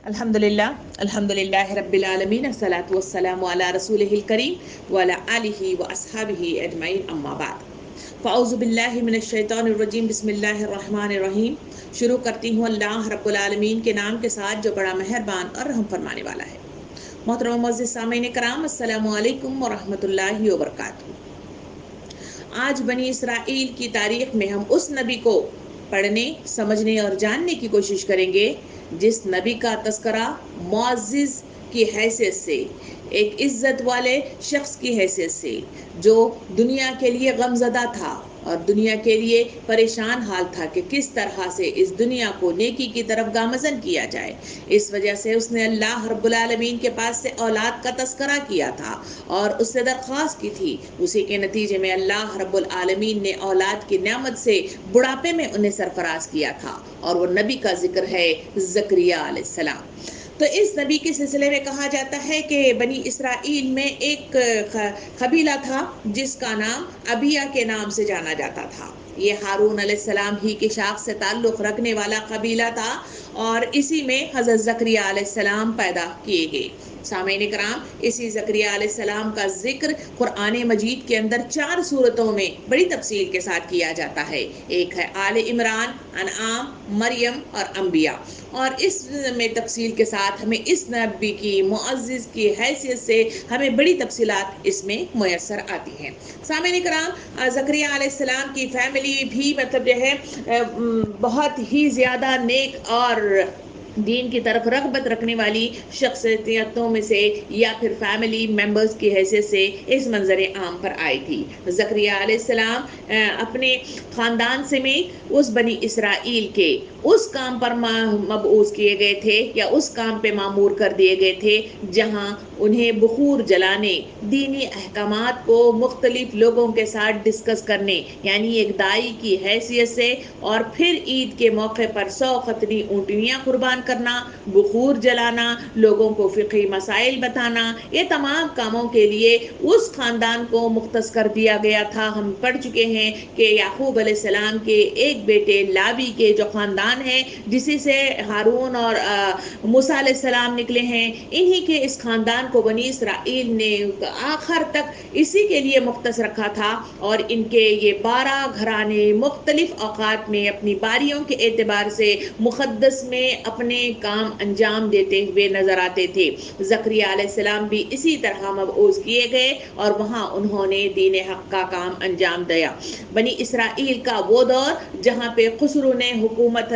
الحمدللہ رب العالمین الصلاۃ والسلام علی رسولہ الکریم وعلی آلہ واصحابہ اجمعین اما بعد فاعوذ باللہ من الشیطان الرجیم بسم اللہ الرحمن الرحیم. شروع کرتی ہوں اللہ رب العالمین کے نام کے ساتھ جو بڑا مہربان اور رحم فرمانے والا ہے. محترم معزز سامعین کرام، السلام علیکم ورحمۃ اللہ وبرکاتہ. آج بنی اسرائیل کی تاریخ میں ہم اس نبی کو پڑھنے، سمجھنے اور جاننے کی کوشش کریں گے جس نبی کا تذکرہ معزز کی حیثیت سے، ایک عزت والے شخص کی حیثیت سے، جو دنیا کے لیے غمزدہ تھا اور دنیا کے لیے پریشان حال تھا کہ کس طرح سے اس دنیا کو نیکی کی طرف گامزن کیا جائے. اس وجہ سے اس نے اللہ رب العالمین کے پاس سے اولاد کا تذکرہ کیا تھا اور اس سے درخواست کی تھی. اسی کے نتیجے میں اللہ رب العالمین نے اولاد کی نعمت سے بڑھاپے میں انہیں سرفراز کیا تھا، اور وہ نبی کا ذکر ہے زکریا علیہ السلام. تو اس نبی کے سلسلے میں کہا جاتا ہے کہ بنی اسرائیل میں ایک قبیلہ تھا جس کا نام ابیا کے نام سے جانا جاتا تھا. یہ ہارون علیہ السلام ہی کی شاخ سے تعلق رکھنے والا قبیلہ تھا اور اسی میں حضرت زکریا علیہ السلام پیدا کیے گئے. سامعین کرام، اسی زکریا علیہ السلام کا ذکر قرآن مجید کے اندر 4 صورتوں میں بڑی تفصیل کے ساتھ کیا جاتا ہے. ایک ہے آل عمران، انعام، مریم اور انبیاء. اور اس میں تفصیل کے ساتھ ہمیں اس نبی کی معزز کی حیثیت سے ہمیں بڑی تفصیلات اس میں میسر آتی ہیں. سامعین کرام، زکریا علیہ السلام کی فیملی بھی بہت ہی زیادہ نیک اور دین کی طرف رغبت رکھنے والی شخصیتوں میں سے یا پھر فیملی ممبرز کی حیثیت سے اس منظر عام پر آئی تھی. زکریا علیہ السلام اپنے خاندان سمیت اس بنی اسرائیل کے اس کام پر مبعوث کیے گئے تھے یا اس کام پہ مامور کر دیے گئے تھے جہاں انہیں بخور جلانے، دینی احکامات کو مختلف لوگوں کے ساتھ ڈسکس کرنے، یعنی ایک دائی کی حیثیت سے، اور پھر عید کے موقع پر 100 ختنی اونٹنیاں قربان کرنا، بخور جلانا، لوگوں کو فقہی مسائل بتانا، یہ تمام کاموں کے لیے اس خاندان کو مختص کر دیا گیا تھا. ہم پڑھ چکے ہیں کہ یعقوب علیہ السلام کے ایک بیٹے لاوی کے جو خاندان ہے جسی سے ہارون اور موسیٰ علیہ السلام نکلے ہیں، انہی کے اس خاندان کو بنی اسرائیل نے آخر تک اسی کے لیے مختص رکھا تھا. اور ان کے یہ 12 گھرانے مختلف اوقات میں اپنی باریوں کے اعتبار سے مقدس میں اپنے کام انجام دیتے ہوئے نظر آتے تھے. زکریا علیہ السلام بھی اسی طرح مبعوث کیے گئے اور وہاں انہوں نے دین حق کا کام انجام دیا. بنی اسرائیل کا وہ دور جہاں پہ خسرو نے حکومت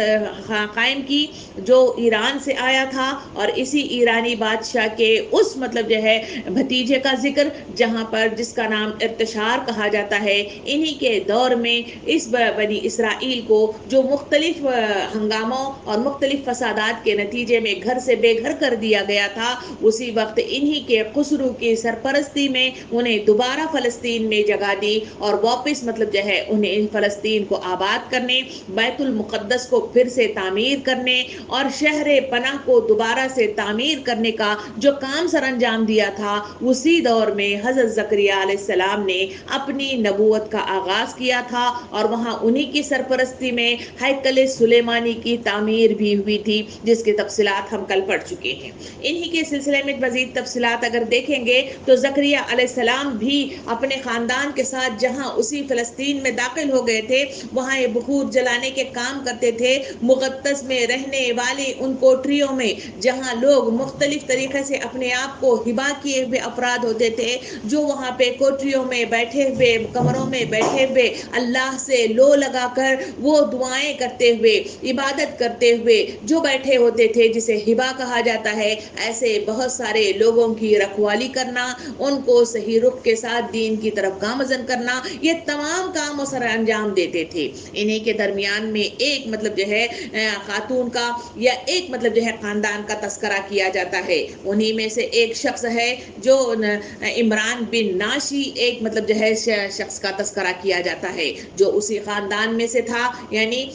قائم کی جو ایران سے آیا تھا، اور اسی ایرانی بادشاہ کے اس بھتیجے کا ذکر جہاں پر جس کا نام ارتشار کہا جاتا ہے، انہی کے دور میں اس بنی اسرائیل کو جو مختلف ہنگاموں اور مختلف فسادات کے نتیجے میں گھر سے بے گھر کر دیا گیا تھا، اسی وقت انہی کے خسرو کی سرپرستی میں انہیں دوبارہ فلسطین میں جگہ دی اور واپس انہیں فلسطین کو آباد کرنے، بیت المقدس کو پھر سے تعمیر کرنے اور شہر پناہ کو دوبارہ سے تعمیر کرنے کا جو کام سر انجام دیا تھا، اسی دور میں حضرت زکریا علیہ السلام نے اپنی نبوت کا آغاز کیا تھا. اور وہاں انہی کی سرپرستی میں ہیکل سلیمانی کی تعمیر بھی ہوئی تھی، جس کی تفصیلات ہم کل پڑھ چکے ہیں. انہی کے سلسلے میں مزید تفصیلات اگر دیکھیں گے تو زکریا علیہ السلام بھی اپنے خاندان کے ساتھ جہاں اسی فلسطین میں داخل ہو گئے تھے، وہاں یہ بخور جلانے کے کام کرتے تھے. مقدس میں رہنے والی ان کوٹریوں میں جہاں لوگ مختلف طریقے سے اپنے آپ کو ہبا کیے ہوئے افراد ہوتے تھے، جو وہاں پہ کوٹریوں میں بیٹھے ہوئے، کمروں میں بیٹھے ہوئے اللہ سے لو لگا کر وہ دعائیں کرتے ہوئے، عبادت کرتے ہوئے جو بیٹھے ہوتے تھے، جسے ہبا کہا جاتا ہے، ایسے بہت سارے لوگوں کی رکھوالی کرنا، ان کو صحیح رخ کے ساتھ دین کی طرف گامزن کرنا، یہ تمام کام سر انجام دیتے تھے. انہی کے درمیان میں ایک خاتون کا یا ایک خاندان کا تذکرہ کیا جاتا ہے. انہی میں سے ایک شخص ہے جو عمران بن ناشی، ایک شخص کا تذکرہ کیا جاتا ہے جو اسی خاندان میں سے تھا، یعنی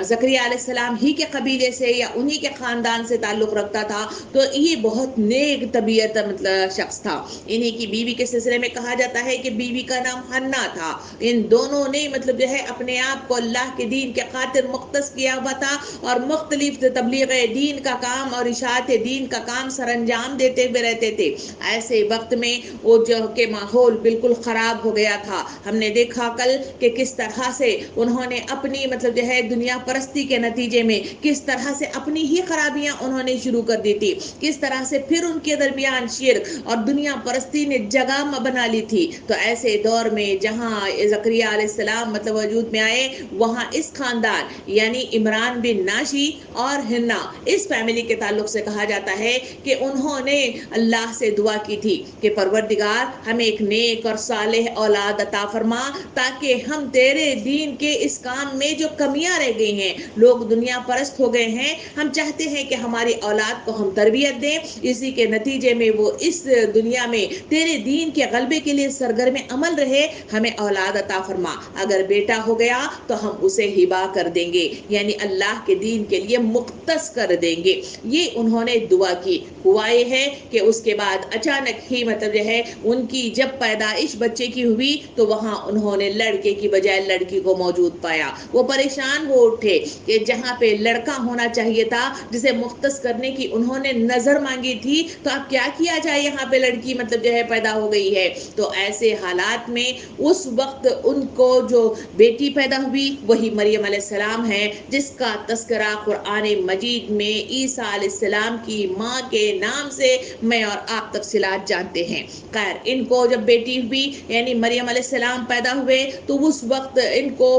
زکریا علیہ السلام ہی کے قبیلے ذریعے سے یا انہی کے خاندان سے تعلق رکھتا تھا، تو یہ بہت نیک طبیعت مطلب شخص تھا۔ انہی کی بیوی کے سلسلے میں کہا جاتا ہے کہ بیوی کا نام حنا تھا۔ ان دونوں نے مطلب جو ہے اپنے آپ کو اللہ کے دین کے خاطر مختص کیا ہوا تھا اور مختلف تبلیغ دین کا کام اور اشاعت دین کا کام سر انجام دیتے ہوئے رہتے تھے۔ ایسے وقت میں وہ جو کہ ماحول بالکل خراب ہو گیا تھا۔ ہم نے دیکھا کل کہ کس طرح سے انہوں نے اپنی مطلب جو ہے دنیا پرستی کے نتیجے میں کس طرح سے اپنی ہی خرابیاں انہوں نے شروع کر دی تھی، کس طرح سے پھر ان کے درمیان شرک اور دنیا پرستی نے جگہ بنا لی تھی۔ تو ایسے دور میں جہاں زکریا علیہ السلام مطلب وجود میں آئے، وہاں اس خاندان یعنی عمران بن ناشی اور حنا اس فیملی کے تعلق سے کہا جاتا ہے کہ انہوں نے اللہ سے دعا کی تھی کہ پروردگار ہمیں ایک نیک اور صالح اولاد عطا فرما، تاکہ ہم تیرے دین کے اس کام میں جو کمیاں رہ گئی ہیں، لوگ دنیا پرست ہو گئے ہیں، ہم چاہتے ہیں کہ ہماری اولاد کو ہم تربیت دیں، اسی کے نتیجے میں وہ اس دنیا میں تیرے دین کے غلبے کے لیے سرگرم عمل رہے، ہمیں اولاد عطا فرما۔ اگر بیٹا ہو گیا تو ہم اسے ہبا کر دیں گے، یعنی اللہ کے دین کے لیے مختص کر دیں گے۔ یہ انہوں نے دعا کی۔ ہوا یہ ہے کہ اس کے بعد اچانک ہی مطلب جو ہے ان کی جب پیدائش بچے کی ہوئی تو وہاں انہوں نے لڑکے کی بجائے لڑکی کو موجود پایا۔ وہ پریشان ہو اٹھے کہ جہاں پہ لڑکا ہونا چاہیے تھا، جسے مختص کرنے کی انہوں نے نظر مانگی تھی، تو اب کیا کیا جائے، یہاں پہ لڑکی مطلب جو ہے پیدا ہو گئی ہے۔ تو ایسے حالات میں اس وقت ان کو جو بیٹی پیدا ہوئی وہی مریم علیہ السلام ہے، جس کا تذکرہ قرآن مجید میں عیسیٰ علیہ السلام کی ماں کے نام سے میں اور آپ تفصیلات جانتے ہیں۔ خیر، ان کو جب بیٹی ہوئی یعنی مریم علیہ السلام پیدا ہوئے تو اس وقت ان کو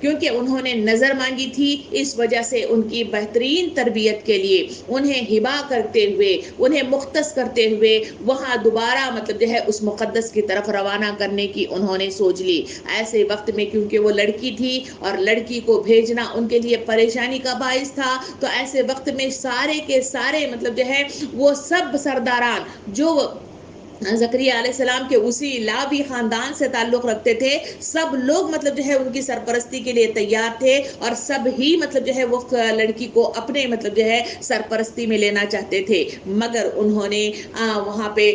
کیونکہ انہوں نے نظر مانگی تھی، اس وجہ سے ان کی بہترین تربیت کے لیے انہیں ہبا کرتے ہوئے، انہیں مختص کرتے ہوئے وہاں دوبارہ مطلب جو ہے اس مقدس کی طرف روانہ کرنے کی انہوں نے سوچ لی۔ ایسے وقت میں کیونکہ وہ لڑکی تھی اور لڑکی کو بھیجنا ان کے لیے پریشانی کا باعث تھا، تو ایسے وقت میں سارے کے سارے مطلب جو ہے وہ سب سرداران جو زکریا علیہ السلام کے اسی لاوی خاندان سے تعلق رکھتے تھے، سب لوگ مطلب جو ہے ان کی سرپرستی کے لیے تیار تھے اور سب ہی مطلب جو ہے وہ لڑکی کو اپنے مطلب جو ہے سرپرستی میں لینا چاہتے تھے، مگر انہوں نے وہاں پہ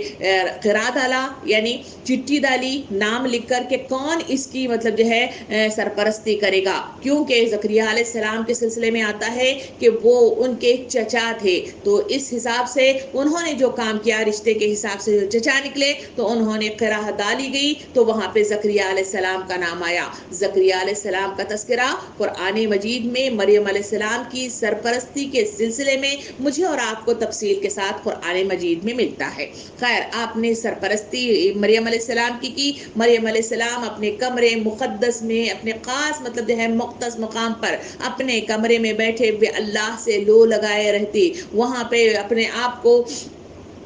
قرا ڈالا، یعنی چٹھی ڈالی، نام لکھ کر کہ کون اس کی مطلب جو ہے سرپرستی کرے گا، کیونکہ زکریا علیہ السلام کے سلسلے میں آتا ہے کہ وہ ان کے چچا تھے، تو اس حساب سے انہوں نے جو کام کیا، رشتے کے حساب سے جو چچا نکلے، تو انہوں نے قرا ڈالی گئی، تو وہاں پہ زکریا علیہ السلام کا نام آیا۔ زکریا علیہ السلام کا تذکرہ قرآن مجید میں مریم علیہ السلام کی سرپرستی کے سلسلے میں مجھے اور آپ کو تفصیل کے ساتھ قرآن مجید میں ملتا ہے۔ خیر، آپ نے سرپرستی مریم علیہ السلام کی مریم علیہ السلام اپنے کمرے مقدس میں اپنے خاص مطلب جو ہے مختص مقام پر اپنے کمرے میں بیٹھے ہوئے اللہ سے لو لگائے رہتی، وہاں پہ اپنے آپ کو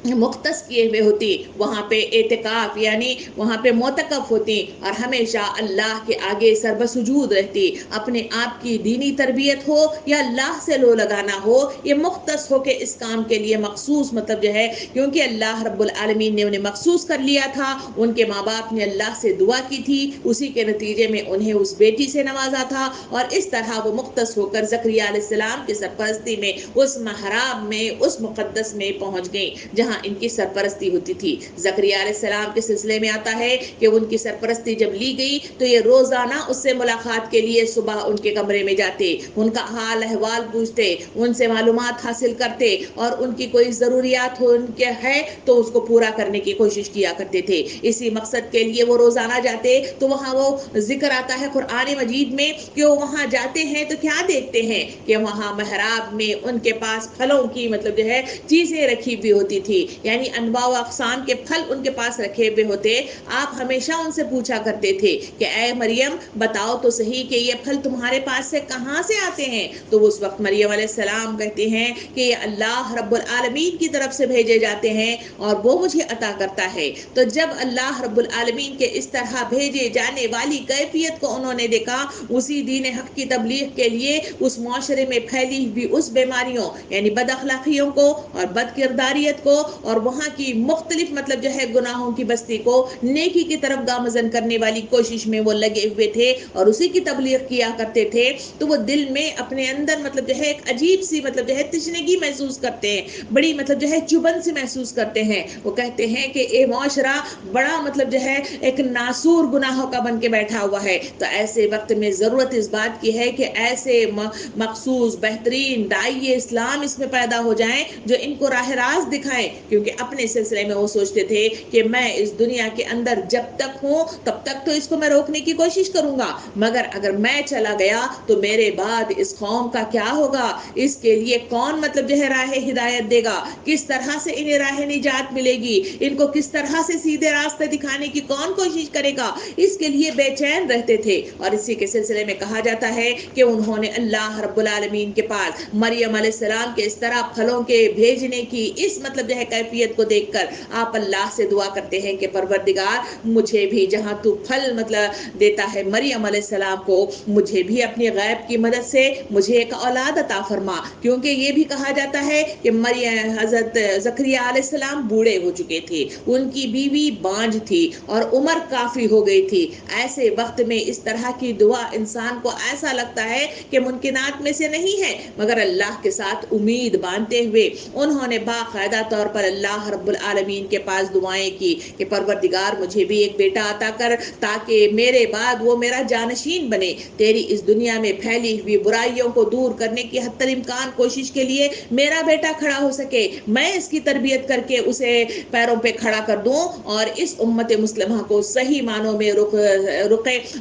مختص کیے ہوئے ہوتی، وہاں پہ اعتکاف یعنی وہاں پہ معتکف ہوتی اور ہمیشہ اللہ کے آگے سربسجود رہتی، اپنے آپ کی دینی تربیت ہو یا اللہ سے لو لگانا ہو، یہ مختص ہو کے اس کام کے لیے مخصوص مطلب جو ہے، کیونکہ اللہ رب العالمین نے انہیں مخصوص کر لیا تھا، ان کے ماں باپ نے اللہ سے دعا کی تھی، اسی کے نتیجے میں انہیں اس بیٹی سے نوازا تھا، اور اس طرح وہ مختص ہو کر زکریا علیہ السلام کی سرپرستی میں اس محراب میں اس مقدس میں پہنچ گئیں جہاں ان کی سرپرستی ہوتی تھی۔ زکریا علیہ السلام کے سلسلے میں آتا ہے کہ ان کی سرپرستی جب لی گئی تو یہ روزانہ اس سے ملاقات کے لیے صبح ان کے کمرے میں جاتے، ان کا حال احوال پوچھتے، ان سے معلومات حاصل کرتے، اور ان کی کوئی ضروریات ہو ان کے ہے تو اس کو پورا کرنے کی کوشش کیا کرتے تھے۔ اسی مقصد کے لیے وہ روزانہ جاتے، تو وہاں وہ ذکر آتا ہے قرآن مجید میں کہ وہ وہاں جاتے ہیں تو کیا دیکھتے ہیں کہ وہاں محراب میں ان کے پاس پھلوں کی مطلب جو ہے چیزیں رکھی ہوئی ہوتی تھی، یعنی انواع و اقسام کے پھل ان کے پاس رکھے ہوئے ہوتے۔ آپ ہمیشہ ان سے پوچھا کرتے تھے کہ اے مریم بتاؤ تو صحیح کہ یہ پھل تمہارے پاس سے کہاں سے آتے ہیں، تو اس وقت مریم علیہ السلام کہتے ہیں کہ یہ اللہ رب العالمین کی طرف سے بھیجے جاتے ہیں اور وہ مجھے عطا کرتا ہے۔ تو جب اللہ رب العالمین کے اس طرح بھیجے جانے والی کیفیت کو انہوں نے دیکھا، اسی دین حق کی تبلیغ کے لیے اس معاشرے میں پھیلی ہوئی اس بیماریوں یعنی بد اخلاقیوں کو اور بد کرداریت کو اور وہاں کی مختلف مطلب جو ہے گناہوں کی بستی کو نیکی کی طرف گامزن کرنے والی کوشش میں وہ لگے ہوئے تھے اور اسی کی تبلیغ کیا کرتے تھے، تو وہ دل میں اپنے اندر مطلب جو ہے ایک عجیب سی مطلب جو ہے تشنگی محسوس کرتے ہیں، بڑی مطلب جو ہے چبھن سے محسوس کرتے ہیں۔ وہ کہتے ہیں کہ اے معاشرہ بڑا مطلب جو ہے ایک ناسور گناہوں کا بن کے بیٹھا ہوا ہے، تو ایسے وقت میں ضرورت اس بات کی ہے کہ ایسے مخصوص بہترین داعی اسلام اس میں پیدا ہو جائیں جو ان کو راہ راست دکھائیں، کیونکہ اپنے سلسلے میں وہ سوچتے تھے کہ میں اس دنیا کے اندر جب تک ہوں تب تک تو اس کو میں روکنے کی کوشش کروں گا، مگر اگر میں چلا گیا تو میرے بعد اس قوم کا کیا ہوگا، اس کے لیے کون مطلب جو ہے راہ ہدایت دے گا، کس طرح سے انہیں راہ نجات ملے گی، ان کو کس طرح سے سیدھے راستے دکھانے کی کون کوشش کرے گا، اس کے لیے بے چین رہتے تھے۔ اور اسی کے سلسلے میں کہا جاتا ہے کہ انہوں نے اللہ رب العالمین کے پاس مریم علیہ السلام کے اس طرح پھلوں کے بھیجنے کی اس مطلب جو ہے کیفیت کو دیکھ کر آپ اللہ سے دعا کرتے ہیں کہ پروردگار مجھے بھی جہاں تو پھل مطلب دیتا ہے مریم علیہ السلام کو، مجھے بھی اپنی غیب کی مدد سے مجھے ایک اولاد عطا فرما، کیونکہ یہ بھی کہا جاتا ہے کہ مریم حضرت زکریا علیہ السلام بوڑھے ہو چکے تھے، ان کی بیوی بانجھ تھی اور عمر کافی ہو گئی تھی۔ ایسے وقت میں اس طرح کی دعا انسان کو ایسا لگتا ہے کہ ممکنات میں سے نہیں ہے، مگر اللہ کے ساتھ امید باندھتے ہوئے انہوں نے باقاعدہ طور پر اللہ رب العالمین کے پاس دعائیں کی کہ پروردگار مجھے بھی ایک بیٹا عطا کر تاکہ میرے بعد وہ میرا جانشین بنے، تیری اس دنیا میں پھیلی ہوئی برائیوں کو دور کرنے کی حتی الامکان کوشش کے لیے میرا بیٹا کھڑا ہو سکے، میں اس کی تربیت کر کے اسے پیروں پہ کھڑا کر دوں اور اس امت مسلمہ کو صحیح معنوں میں رخ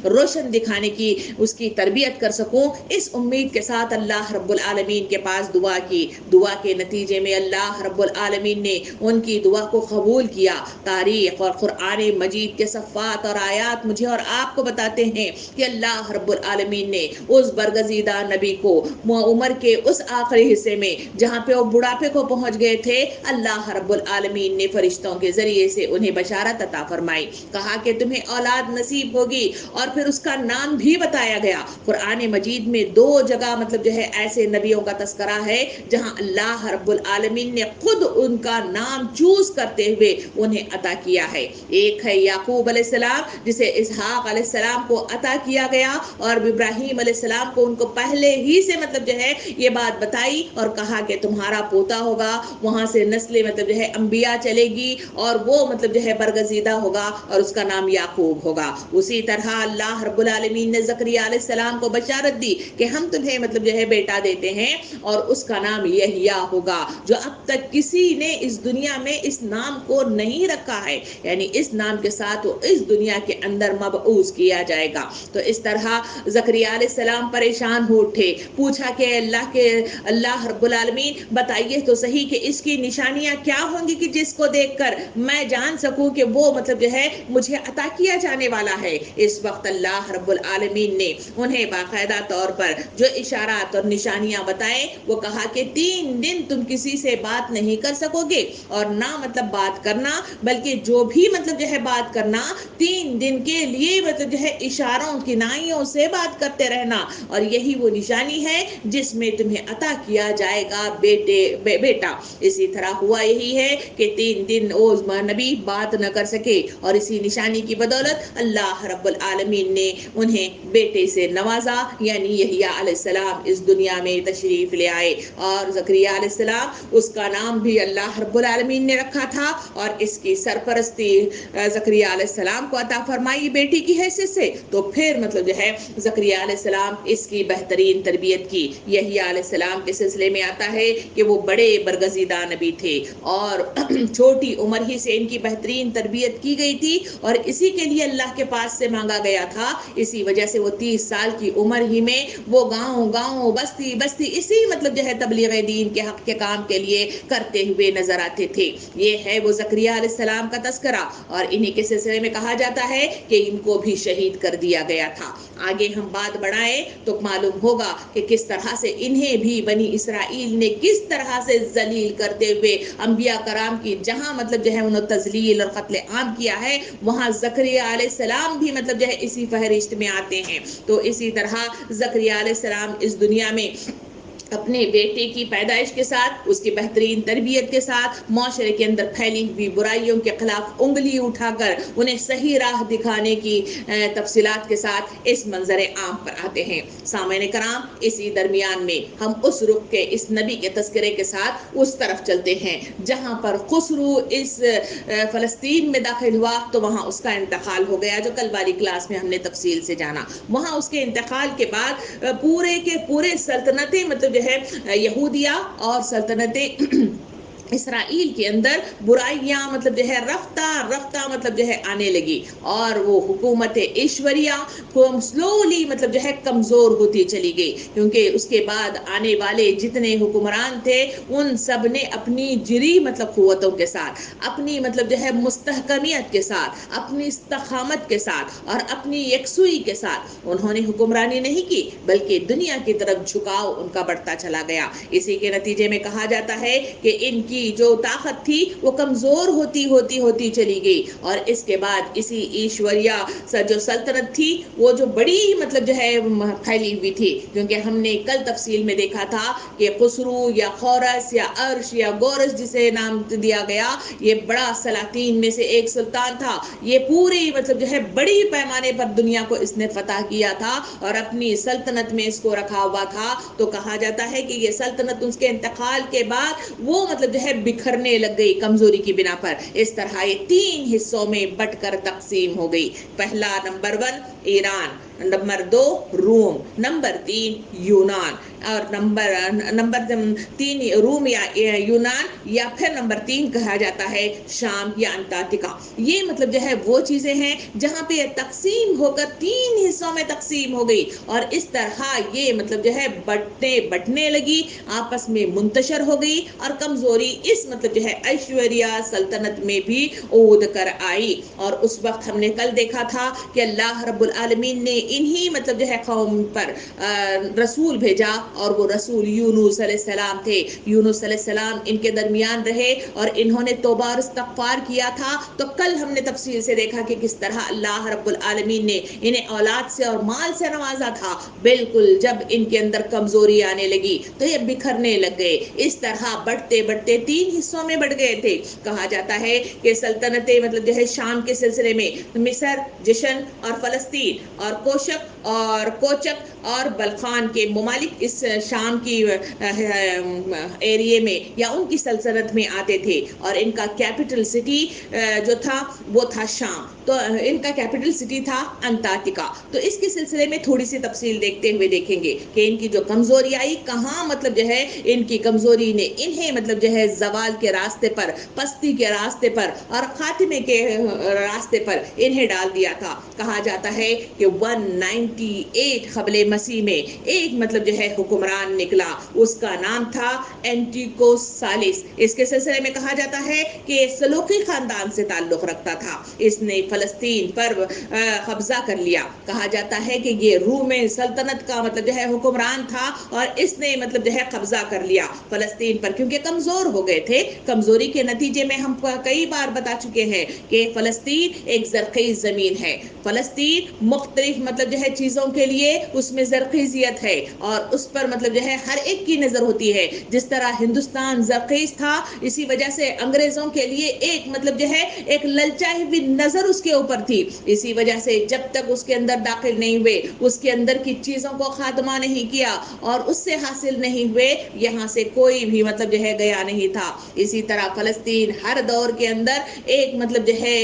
روشن دکھانے کی اس کی تربیت کر سکوں، اس امید کے ساتھ اللہ رب العالمین کے پاس دعا کی۔ دعا کے نتیجے میں اللہ رب العالمین نے ان کی دعا کو قبول کیا۔ تاریخ اور قرآن مجید کے صفات اور آیات مجھے اور آپ کو بتاتے ہیں کہ اللہ رب العالمین نے اس برگزیدہ نبی کو عمر کے اس آخری حصے میں جہاں پہ وہ بڑھاپے کو پہنچ گئے تھے، اللہ رب العالمین نے فرشتوں کے ذریعے سے انہیں بشارت عطا فرمائی، کہا کہ تمہیں اولاد نصیب ہوگی، اور پھر اس کا نام بھی بتایا گیا۔ قرآن مجید میں 2 جگہ مطلب جو ہے ایسے نبیوں کا تذکرہ ہے جہاں اللہ رب العالمین نے خود ان کا نام چوز کرتے ہوئے انہیں عطا کیا ہے۔ ایک ہے یعقوب علیہ السلام جسے اسحاق علیہ السلام کو عطا کیا گیا، اور ابراہیم علیہ السلام کو ان کو پہلے ہی سے مطلب جو ہے یہ بات بتائی اور کہا کہ تمہارا پوتا ہوگا، وہاں سے نسل مطلب جو ہے انبیاء چلے گی اور وہ مطلب جو ہے برگزیدہ ہوگا اور اس کا نام یعقوب ہوگا۔ اسی طرح اللہ رب العالمین نے زکریا علیہ السلام کو بشارت دی کہ ہم تمہیں مطلب جو ہے بیٹا دیتے ہیں اور اس کا نام یحییٰ ہوگا، جو اب تک کسی نے اس دنیا میں اس نام کو نہیں رکھا ہے، یعنی اس نام کے ساتھ وہ اس دنیا کے اندر مبعوث کیا جائے گا۔ تو اس طرح زکریا علیہ السلام پریشان ہو اٹھے، پوچھا کہ اللہ رب العالمین بتائیے تو صحیح کہ اس کی نشانیاں کیا ہوں گی کہ جس کو دیکھ کر میں جان سکوں کہ وہ مطلب جو ہے مجھے عطا کیا جانے والا ہے۔ اس وقت اللہ رب العالمین نے انہیں باقاعدہ طور پر جو اشارات اور نشانیاں بتائیں، وہ کہا کہ 3 دن تم کسی سے بات نہیں کر سکو گے، اور نہ مطلب بات کرنا بلکہ جو بھی مطلب جو ہے بات کرنا 3 دن کے لیے مطلب جو ہے اشاروں کنائیوں سے بات کرتے رہنا، اور یہی وہ نشانی ہے جس میں تمہیں عطا کیا جائے گا بیٹا۔ اسی طرح ہوا یہی ہے کہ 3 دن وہ نبی بات نہ کر سکے، اور اسی نشانی کی بدولت اللہ رب العالمین نے انہیں بیٹے سے نوازا، یعنی یحییٰ علیہ السلام اس دنیا میں تشریف لے آئے، اور زکریا علیہ السلام اس کا نام بھی اللہ رب العالمین نے رکھا تھا، اور اس کی سرپرستی زکریا علیہ السلام کو عطا فرمائی بیٹی کی حیثیت سے۔ تو پھر مطلب جو ہے زکریا علیہ السلام اس کی بہترین تربیت کی۔ یحییٰ علیہ السلام کے سلسلے میں آتا ہے کہ وہ بڑے برگزیدہ نبی تھے، اور چھوٹی عمر ہی سے ان کی بہترین تربیت کی گئی تھی، اور اسی کے لیے اللہ کے پاس سے مانگا گیا تھا۔ اسی وجہ سے وہ 30 سال کی عمر ہی میں وہ گاؤں بستی اسی مطلب جو ہے تبلیغ دین کے حق کے کام کے لیے کرتے ہوئے نظر آتے تھے۔ یہ ہے وہ زکریا علیہ السلام کا تذکرہ، اور انہی کے سلسلے میں کہا جاتا ہے کہ ان کو بھی شہید کر دیا گیا تھا۔ آگے ہم بات بڑھائیں تو معلوم ہوگا کہ کس طرح سے انہیں بھی بنی اسرائیل نے کس طرح سے ذلیل کرتے ہوئے انبیاء کرام کی جہاں مطلب جو ہے انہوں تذلیل اور قتل عام کیا ہے، وہاں زکریا علیہ السلام بھی مطلب جو ہے اسی فہرست میں آتے ہیں۔ تو اسی طرح زکریا علیہ السلام اس دنیا میں اپنے بیٹے کی پیدائش کے ساتھ، اس کی بہترین تربیت کے ساتھ، معاشرے کے اندر پھیلی ہوئی برائیوں کے خلاف انگلی اٹھا کر انہیں صحیح راہ دکھانے کی تفصیلات کے ساتھ اس منظر عام پر آتے ہیں۔ سامعین کرام، اسی درمیان میں ہم اس رخ کے اس نبی کے تذکرے کے ساتھ اس طرف چلتے ہیں جہاں پر خسرو اس فلسطین میں داخل ہوا تو وہاں اس کا انتقال ہو گیا، جو کل والی کلاس میں ہم نے تفصیل سے جانا۔ وہاں اس کے انتقال کے بعد پورے کے پورے سلطنتیں مطلب جو ہے یہودیہ اور سلطنتیں اسرائیل کے اندر برائیاں مطلب جو ہے رفتہ رفتہ مطلب جو ہے آنے لگی، اور وہ حکومت ایشوریہ کو سلولی مطلب جو ہے کمزور ہوتی چلی گئی، کیونکہ اس کے بعد آنے والے جتنے حکمران تھے ان سب نے اپنی جری مطلب قوتوں کے ساتھ، اپنی مطلب جو ہے مستحکمیت کے ساتھ، اپنی استقامت کے ساتھ اور اپنی یکسوئی کے ساتھ انہوں نے حکمرانی نہیں کی، بلکہ دنیا کی طرف جھکاؤ ان کا بڑھتا چلا گیا۔ اسی کے نتیجے میں کہا جاتا ہے کہ ان کی جو طاقت تھی وہ کمزور ہوتی چلی گئی، اور اس کے بعد اسی ایشوریہ جو سلطنت تھی وہ جو بڑی مطلب جو ہے پھیلی ہوئی تھی، کیونکہ ہم نے کل تفصیل میں دیکھا تھا کہ خسرو یا خورس یا ارش یا گورس جسے نام دیا گیا، یہ بڑا سلاطین میں سے ایک سلطان تھا۔ یہ پوری مطلب جو ہے بڑی پیمانے پر دنیا کو اس نے فتح کیا تھا اور اپنی سلطنت میں اس کو رکھا ہوا تھا۔ تو کہا جاتا ہے کہ یہ سلطنت اس کے انتقال کے بعد وہ مطلب جو ہے بکھرنے لگ گئی کمزوری کی بنا پر۔ اس طرح یہ 3 حصوں میں بٹ کر تقسیم ہو گئی۔ پہلا نمبر 1 ایران، نمبر 2 روم، نمبر 3 یونان، اور نمبر 3 روم یا یونان، یا پھر نمبر 3 کہا جاتا ہے شام یا انٹارکٹیکا۔ یہ مطلب جو ہے وہ چیزیں ہیں جہاں پہ تقسیم ہو کر 3 حصوں میں تقسیم ہو گئی، اور اس طرح یہ مطلب جو ہے بٹنے لگی، آپس میں منتشر ہو گئی، اور کمزوری اس مطلب جو ہے ایشوریہ سلطنت میں بھی عود کر آئی۔ اور اس وقت ہم نے کل دیکھا تھا کہ اللہ رب العالمین نے انہی مطلب جو ہے قوم پر رسول بھیجا، اور وہ رسول یونس علیہ السلام تھے۔ یونس علیہ السلام ان کے درمیان رہے اور انہوں نے توبہ اور استغفار کیا تھا۔ تو کل ہم نے تفصیل سے دیکھا کہ کس طرح اللہ رب العالمین نے انہیں اولاد سے اور مال سے نوازا تھا۔ بالکل جب ان کے اندر کمزوری آنے لگی تو یہ بکھرنے لگ گئے، اس طرح بڑھتے بڑھتے 3 حصوں میں بڑھ گئے تھے۔ کہا جاتا ہے کہ سلطنتیں مطلب جو ہے شام کے سلسلے میں مصر، جشن اور فلسطین اور کوچک اور بلخان کے ممالک اس شام کی ایریے میں یا ان کی سلطنت میں آتے تھے، اور ان کا کیپٹل سٹی جو تھا وہ تھا شام، تو ان کا کیپٹل سٹی تھا انٹارکٹیکا۔ تو اس کے سلسلے میں تھوڑی سی تفصیل دیکھتے ہوئے دیکھیں گے کہ ان کی جو کمزوری آئی کہاں مطلب جو ہے ان کی کمزوری نے انہیں مطلب جو ہے زوال کے راستے پر، پستی کے راستے پر اور خاتمے کے راستے پر انہیں ڈال دیا تھا۔ کہا جاتا ہے کہ 198 قبل مسیح میں ایک مطلب جو ہے حکمران نکلا، اس کا نام تھا اینٹیکوس ثالث۔ اس کے سلسلے میں کہا جاتا ہے کہ سلوکی خاندان سے تعلق رکھتا تھا۔ اس نے فلسطین پر قبضہ کر لیا۔ کہا جاتا ہے کہ یہ روم سلطنت کا مطلب جو ہے حکمران تھا، اور اس نے مطلب جو ہے قبضہ کر لیا فلسطین پر، کیونکہ کمزور ہو گئے تھے۔ کمزوری کے نتیجے میں ہم کئی بار بتا چکے ہیں کہ فلسطین ایک زرخیز زمین ہے۔ فلسطین مختلف مطلب جو ہے چیزوں کے لیے اس میں زرخیزیت ہے، اور اس پر مطلب جو ہے ہر ایک کی نظر ہوتی ہے۔ جس طرح ہندوستان زرخیز تھا، اسی وجہ سے انگریزوں کے لیے ایک مطلب جو ہے ایک للچائی ہوئی نظر اس کے اوپر تھی۔ اسی وجہ سے جب تک اس کے اندر داخل نہیں ہوئے، اس کے اندر کی چیزوں کو خاتمہ نہیں کیا اور اس سے حاصل نہیں ہوئے، یہاں سے کوئی بھی مطلب جو ہے گیا نہیں تھا۔ اسی طرح فلسطین ہر دور کے اندر ایک مطلب جو ہے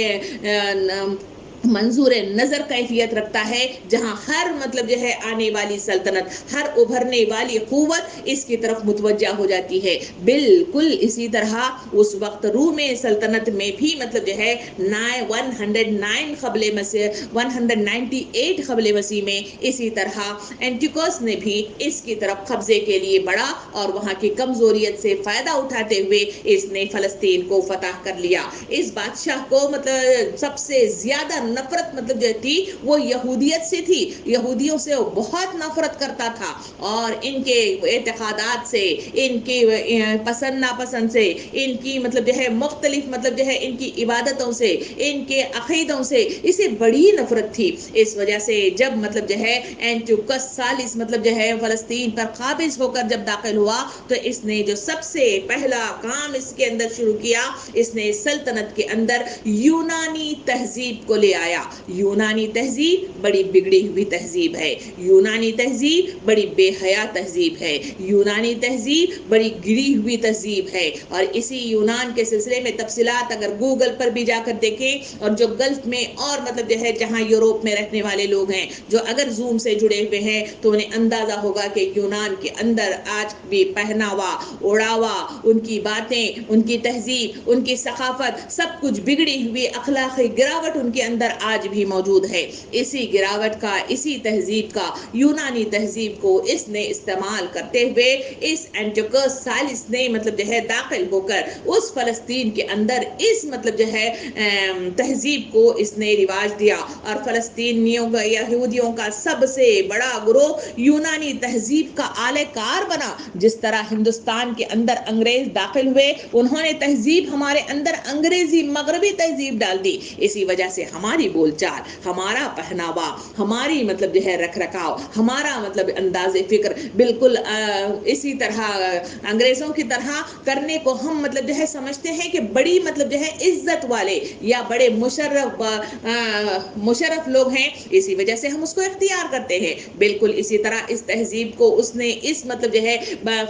منظور نظر کیفیت رکھتا ہے، جہاں ہر مطلب جو ہے آنے والی سلطنت، ہر ابھرنے والی قوت اس کی طرف متوجہ ہو جاتی ہے۔ بالکل اسی طرح اس وقت روم سلطنت میں بھی مطلب جو ہے 109 قبل مسیح 198 قبل مسیح میں اسی طرح اینٹیکوس نے بھی اس کی طرف قبضے کے لیے بڑھا، اور وہاں کی کمزوریت سے فائدہ اٹھاتے ہوئے اس نے فلسطین کو فتح کر لیا۔ اس بادشاہ کو مطلب سب سے زیادہ نفرت مطلب جو تھی وہ یہودیت سے تھی. یہودیوں سے وہ بہت نفرت کرتا تھا اور ان کے اعتقادات سے, ان کی پسند ناپسند سے, ان کی مطلب جو ہے مختلف مطلب جو ہے ان کی عبادتوں سے, ان کے عقیدوں سے اسے بڑی نفرت تھی. اس وجہ سے جب مطلب جو ہے اینٹیوکس سالس مطلب جو ہے فلسطین پر قابض ہو کر جب داخل ہوا تو اس نے جو سب سے پہلا کام اس کے اندر شروع کیا, اس نے سلطنت کے اندر یونانی تہذیب کو لے آیا. یونانی تہذیب بڑی بگڑی ہوئی تہذیب ہے, یونانی تہذیب بڑی بے حیا تہذیب ہے, یونانی تہذیب بڑی گری ہوئی تہذیب ہے. اور اسی یونان کے سلسلے میں تفصیلات اگر گوگل پر بھی جا کر دیکھیں, اور جو گلف میں اور مطلب جو ہے جہاں یوروپ میں رہنے والے لوگ ہیں جو اگر زوم سے جڑے ہوئے ہیں تو انہیں اندازہ ہوگا کہ یونان کے اندر آج بھی پہناوا, اوڑھاوا, ان کی باتیں, ان کی تہذیب, ان کی ثقافت سب کچھ بگڑی ہوئی اخلاقی گراوٹ ان کے اندر آج بھی موجود ہے. اسی گراوٹ کا, اسی تہذیب کا, یونانی تہذیب کو اس نے استعمال کرتے ہوئے اس اینٹیوکس سالس نے مطلب جو ہے داخل ہو کر اس فلسطین کے اندر اس مطلب جو ہے تہذیب کو اس نے رواج دیا. اور فلسطینیوں کا, یہودیوں کا سب سے بڑا گروہ یونانی تہذیب کا آلے کار بنا. جس طرح ہندوستان کے اندر انگریز داخل ہوئے, انہوں نے تہذیب ہمارے اندر انگریزی مغربی تہذیب ڈال دی. اسی وجہ سے ہماری بول چال, ہمارا پہناوا, ہماری مطلب جو ہے رکھ رکھاؤ, ہمارا مطلب انداز فکر بالکل اسی طرح انگریزوں کی طرح کرنے کو ہم مطلب جو ہے سمجھتے ہیں کہ بڑی مطلب جو ہے عزت والے یا بڑے مشرف لوگ ہیں, اسی وجہ سے ہم اس کو اختیار کرتے ہیں. بالکل اسی طرح اس تہذیب کو اس نے اس مطلب جو ہے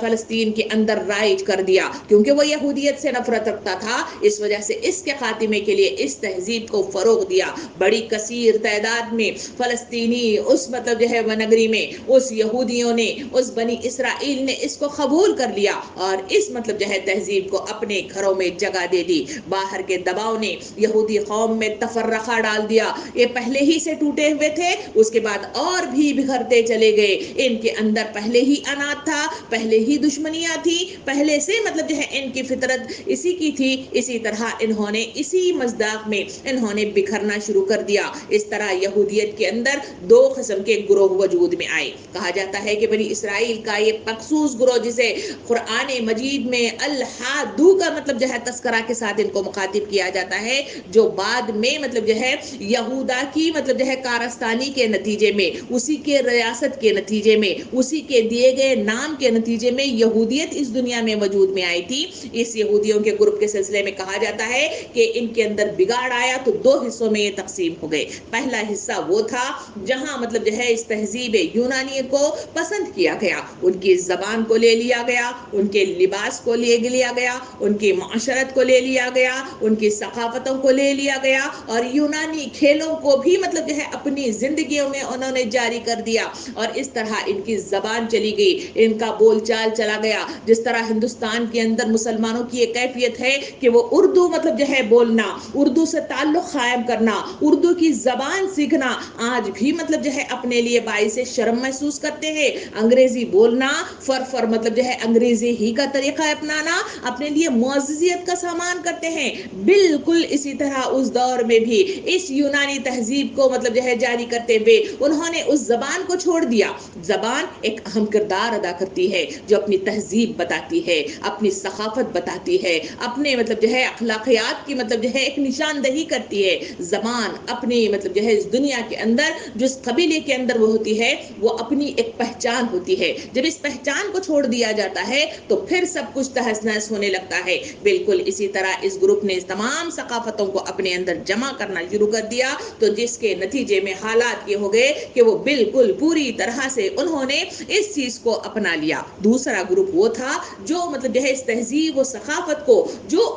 فلسطین کے اندر رائج کر دیا, کیونکہ وہ یہودیت سے نفرت رکھتا تھا. اس وجہ سے اس کے خاتمے کے لیے اس تہذیب کو فروغ دیا. بڑی کثیر تعداد میں فلسطینی اس مطلب جو ہے نگری میں اس یہودیوں نے, اس بنی اسرائیل نے اس کو قبول کر لیا اور اس مطلب جو ہے تہذیب کو اپنے گھروں میں جگہ دے دی. باہر کے دباؤ نے یہودی قوم میں تفرقہ ڈال دیا. یہ پہلے ہی سے ٹوٹے ہوئے تھے, اس کے بعد اور بھی بکھرتے چلے گئے. ان کے اندر پہلے ہی انات تھا, پہلے ہی دشمنیاں تھی, پہلے سے مطلب جو ہے ان کی فطرت اسی کی تھی. اسی طرح انہوں نے اسی مصداق میں انہوں نے بکھرنا شروع کر دیا. اس طرح یہودیت کے اندر دو قسم کے گروہ وجود میں آئے. کہا جاتا ہے کہ بنی اسرائیل کا یہ مخصوص گروہ جسے قرآن مجید میں الحادو کا مطلب جو ہے تذکرہ کے ساتھ ان کو مخاطب کیا جاتا ہے, جو بعد میں مطلب جو ہے یہودا کی مطلب جو ہے کارستانی کے نتیجے میں, اسی کے ریاست کے نتیجے میں, اسی کے دیے گئے نام کے نتیجے میں یہودیت اس دنیا میں وجود میں آئی تھی. اس یہودیوں کے گروپ کے سلسلے میں کہا جاتا ہے کہ ان کے اندر بگاڑ آیا تو دو حصوں میں یہ تقسیم ہو گئے. پہلا حصہ وہ تھا جہاں مطلب جو ہے اس تہذیب یونانی کو پسند کیا گیا, ان کی زبان کو لے لیا گیا, ان کے لباس کو لے لیا گیا, ان کی معاشرت کو لے لیا گیا, ان کی ثقافتوں کو لے لیا گیا, اور یونانی کھیلوں کو بھی مطلب جو ہے اپنی زندگیوں میں انہوں نے جاری کر دیا. اور اس طرح ان کی زبان چلی گئی, ان کا بول چال چلا گیا. جس طرح ہندوستان کے اندر مسلمانوں کی ایک کیفیت ہے کہ وہ اردو مطلب جو ہے بولنا, اردو سے تعلق قائم کرنا, اردو کی زبان سیکھنا آج بھی مطلب جو ہے اپنے لیے باعث شرم محسوس کرتے ہیں. انگریزی بولنا فر مطلب جو ہے انگریزی ہی کا طریقہ اپنانا اپنے لیے معززیت کا سامان کرتے ہیں. بالکل اسی طرح اس دور میں بھی اس یونانی تہذیب کو مطلب جو ہے جاری کرتے ہوئے انہوں نے اس زبان کو چھوڑ دیا. زبان ایک اہم کردار ادا کرتی ہے, جو اپنی تہذیب بتاتی ہے, اپنی ثقافت بتاتی ہے, اپنے مطلب جو ہے اخلاقیات کی مطلب جو ہے ایک نشاندہی کرتی ہے. زبان اپنی مطلب جو ہے اس دنیا کے اندر جس قبیلے کے اندر وہ ہوتی ہے وہ اپنی ایک پہچان ہوتی ہے. جب اس پہچان کو چھوڑ دیا جاتا ہے تو پھر سب کچھ تہس نہس ہونے لگتا ہے. بالکل اسی طرح اس گروپ نے تمام ثقافتوں کو اپنے اندر جمع کرنا شروع کر دیا, تو جس کے نتیجے میں حالات یہ ہو گئے کہ وہ بالکل پوری طرح سے انہوں نے اس چیز کو اپنا لیا. دوسرا گروپ وہ تھا جو مطلب جو ہے اس تہذیب و ثقافت کو جو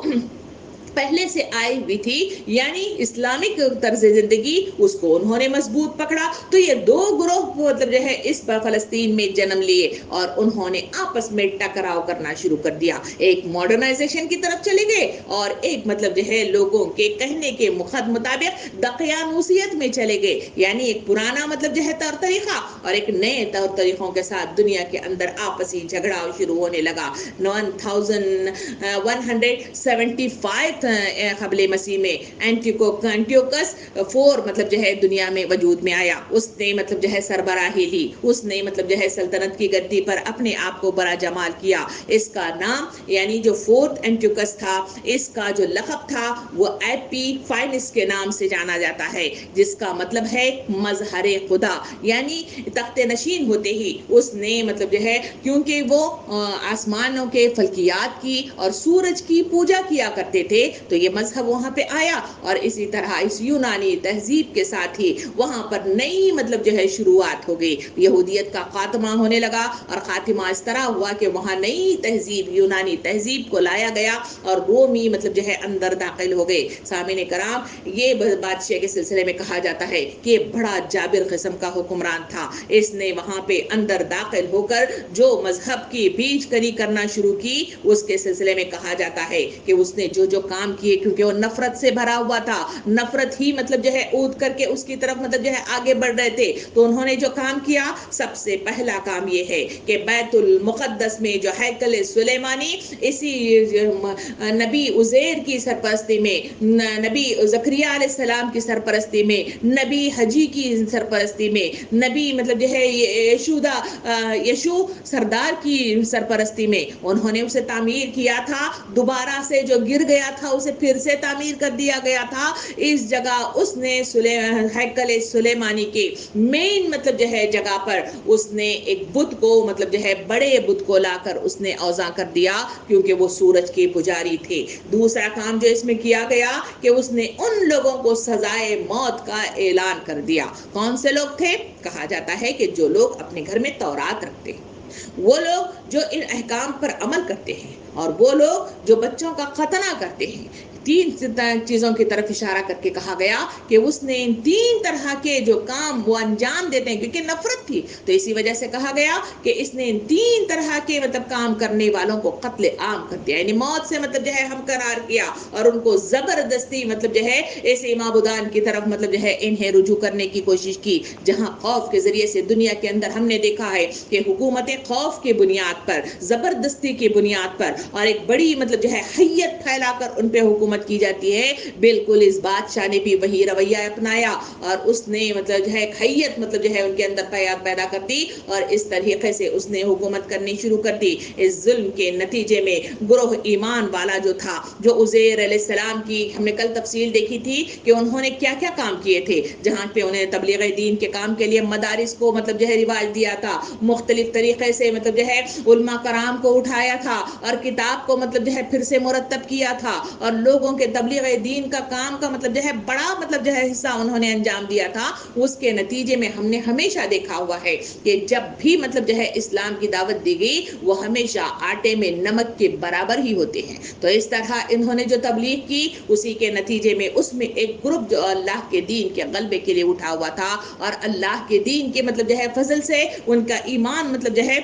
پہلے سے آئی ہوئی تھی, یعنی اسلامک طرز زندگی, اس کو انہوں نے مضبوط پکڑا. تو یہ دو گروہ مطلب جو ہے اس فلسطین میں جنم لیے اور انہوں نے آپس میں ٹکراؤ کرنا شروع کر دیا. ایک ماڈرنائزیشن کی طرف چلے گئے اور ایک مطلب جو ہے لوگوں کے کہنے کے مطابق دقیانوسیت میں چلے گئے, یعنی ایک پرانا مطلب جو ہے طور طریقہ اور ایک نئے طور طریقوں کے ساتھ دنیا کے اندر آپسی جھگڑا شروع ہونے لگا. 1175 قبل مسیح میں اینٹیوکس 4 مطلب جو ہے دنیا میں وجود میں آیا. اس نے مطلب جو ہے سربراہی لی, اس نے مطلب جو ہے سلطنت کی گدی پر اپنے آپ کو بڑا جمال کیا. اس کا نام یعنی جو 4 اینٹیوکس تھا, اس کا جو لقب تھا وہ ایپی فائنس کے نام سے جانا جاتا ہے, جس کا مطلب ہے مظہر خدا. یعنی تخت نشین ہوتے ہی اس نے مطلب جو ہے, کیونکہ وہ آسمانوں کے فلکیات کی اور سورج کی پوجا کیا کرتے تھے, تو یہ مذہب وہاں پہ آیا. اور اسی طرح اس یونانی تہذیب کے ساتھ ہی وہاں پر نئی مطلب جو ہے شروعات ہو گئی. یہودیت کا خاتمہ ہونے لگا, اور خاتمہ اس طرح ہوا کہ وہاں نئی تہذیب, یونانی تہذیب کو لایا گیا اور رومی مطلب جو ہے اندر داخل ہو گئے. سامعین کرام, یہ بادشاہ کے سلسلے میں کہا جاتا ہے کہ بڑا جابر قسم کا حکمران تھا. اس نے وہاں پہ اندر داخل ہو کر جو مذہب کی بیج کری کرنا شروع کی, اس کے سلسلے میں کہا جاتا ہے کہ اس نے جو کام کیے, کیونکہ وہ نفرت سے بھرا ہوا تھا, نفرت ہی مطلب جو ہے اود کر کے اس کی طرف مطلب جو ہے آگے بڑھ رہے تھے, تو انہوں نے جو کام کیا, سب سے پہلا کام یہ ہے کہ بیت المقدس میں جو ہیکل سلیمانی, اسی نبی عزیر کی سرپرستی میں, نبی زکریا علیہ السلام کی سرپرستی میں, نبی حجی کی سرپرستی میں, نبی مطلب جو ہے یشو سردار کی سرپرستی میں انہوں نے اسے تعمیر کیا تھا. دوبارہ سے جو گر گیا تھا اسے پھر سے تعمیر کر دیا گیا تھا. اس جگہ اس نے ہیکل سلیمانی کے مین مطلب جو ہے جگہ پر اس نے ایک بت کو مطلب جو ہے بڑے بت کو لا کر اس نے اوزاں کر دیا, کیونکہ وہ سورج کے پجاری تھے. دوسرا کام جو اس میں کیا گیا کہ اس نے ان لوگوں کو سزائے موت کا اعلان کر دیا. کون سے لوگ تھے؟ کہا جاتا ہے کہ جو لوگ اپنے گھر میں تورات رکھتے ہیں, وہ لوگ جو ان احکام پر عمل کرتے ہیں, اور وہ لوگ جو بچوں کا ختنہ کرتے ہیں. 3 چیزوں کی طرف اشارہ کر کے کہا گیا کہ اس نے ان 3 طرح کے جو کام وہ انجام دیتے ہیں, کیونکہ نفرت تھی تو اسی وجہ سے کہا گیا کہ اس نے ان 3 طرح کے مطلب کام کرنے والوں کو قتل عام کر دیا, یعنی موت سے مطلب جو ہے ہمکنار کیا, اور ان کو زبردستی مطلب جو ہے ایسے معبودان کی طرف مطلب جو ہے انہیں رجوع کرنے کی کوشش کی. جہاں خوف کے ذریعے سے دنیا کے اندر ہم نے دیکھا ہے کہ حکومتیں خوف کے بنیاد پر, زبردستی کی بنیاد پر, اور ایک بڑی مطلب جو ہے حیت پھیلا کر ان پہ حکومت کی جاتی ہے. بالکل اس بادشاہ نے بھی وہی رویہ اپنایا, اور اس نے مطلب جو ہے حیت مطلب جو ہے ان کے اندر پیدا کر دی, اور اس طریقے سے اس نے حکومت کرنی شروع کر دی. اس ظلم کے نتیجے میں گروہ ایمان والا جو تھا, جو عزیر علیہ السلام کی ہم نے کل تفصیل دیکھی تھی کہ انہوں نے کیا کیا کام کیے تھے, جہاں پہ انہیں تبلیغ دین کے کام کے لیے مدارس کو مطلب جو ہے رواج دیا تھا, مختلف طریقے سے مطلب جو ہے علماء کرام کو اٹھایا تھا, اور کتاب کو مطلب جو ہے پھر سے مرتب کیا تھا, اور لوگوں کے تبلیغ دین کا کام کا مطلب جو ہے بڑا مطلب جو ہے حصہ انہوں نے انجام دیا تھا. اس کے نتیجے میں ہم نے ہمیشہ دیکھا ہوا ہے کہ جب بھی مطلب جو ہے اسلام کی دعوت دی گئی, وہ ہمیشہ آٹے میں نمک کے برابر ہی ہوتے ہیں. تو اس طرح انہوں نے جو تبلیغ کی, اسی کے نتیجے میں اس میں ایک گروپ جو اللہ کے دین کے غلبے کے لیے اٹھا ہوا تھا, اور اللہ کے دین کے مطلب جو ہے فضل سے ان کا ایمان مطلب جو ہے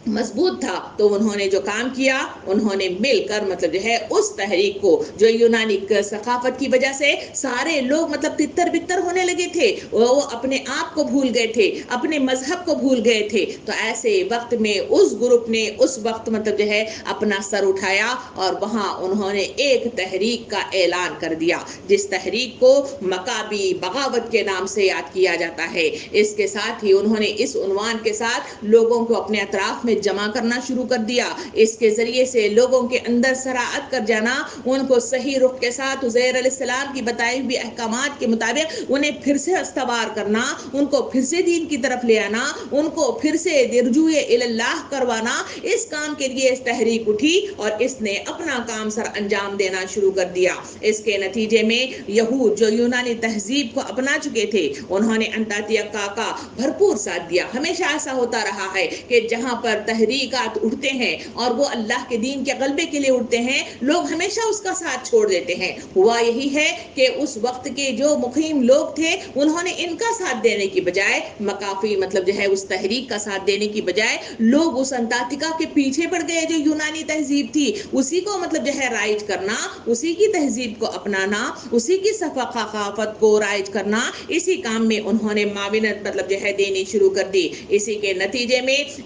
مضبوط تھا. تو انہوں نے جو کام کیا, انہوں نے مل کر مطلب جو ہے اس تحریک کو, جو یونانی ثقافت کی وجہ سے سارے لوگ مطلب تتر بتر ہونے لگے تھے, وہ اپنے آپ کو بھول گئے تھے, اپنے مذہب کو بھول گئے تھے, تو ایسے وقت میں اس گروپ نے اس وقت مطلب جو ہے اپنا سر اٹھایا, اور وہاں انہوں نے ایک تحریک کا اعلان کر دیا, جس تحریک کو مکابی بغاوت کے نام سے یاد کیا جاتا ہے. اس کے ساتھ ہی انہوں نے اس عنوان کے ساتھ لوگوں کو اپنے اطراف میں جمع کرنا شروع کر دیا. اس کے ذریعے سے لوگوں کے اندر سراعت کر جانا, ان کو صحیح رخ کے ساتھ عزیر علیہ السلام کی بتائی ہوئی احکامات کے مطابق انہیں پھر سے استوار کرنا, ان کو پھر سے دین کی طرف لے آنا, ان کو پھر سے رجوع اللہ کروانا. اس کام کے لیے اس تحریک اٹھی, اور اس نے اپنا کام سر انجام دینا شروع کر دیا. اس کے نتیجے میں یہود جو یونانی تہذیب کو اپنا چکے تھے, انہوں نے انطاکیہ کا بھرپور ساتھ دیا. ہمیشہ ایسا ہوتا رہا ہے کہ جہاں پر تحریکات اٹھتے ہیں اور وہ اللہ کے دین کے غلبے کے لیے اٹھتے ہیں, لوگ ہمیشہ اس کا ساتھ چھوڑ دیتے ہیں. ہوا یہی ہے کہ اس وقت کے جو مقیم لوگ تھے, انہوں نے ان کا ساتھ دینے کی بجائے, مکافی مطلب جو ہے اس تحریک کا ساتھ دینے کی بجائے, لوگ اس انطاکیہ کے پیچھے پڑ گئے جو یونانی تہذیب تھی, اسی کو مطلب جو ہے رائج کرنا, اسی کی تہذیب کو اپنانا, اسی کی ثقافت کو رائج کرنا, اسی کام میں انہوں نے معاونت مطلب جو ہے دینی شروع کر دی. اسی کے نتیجے میں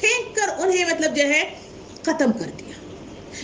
پھینک کر انہیں مطلب جو ہے ختم کر دیا.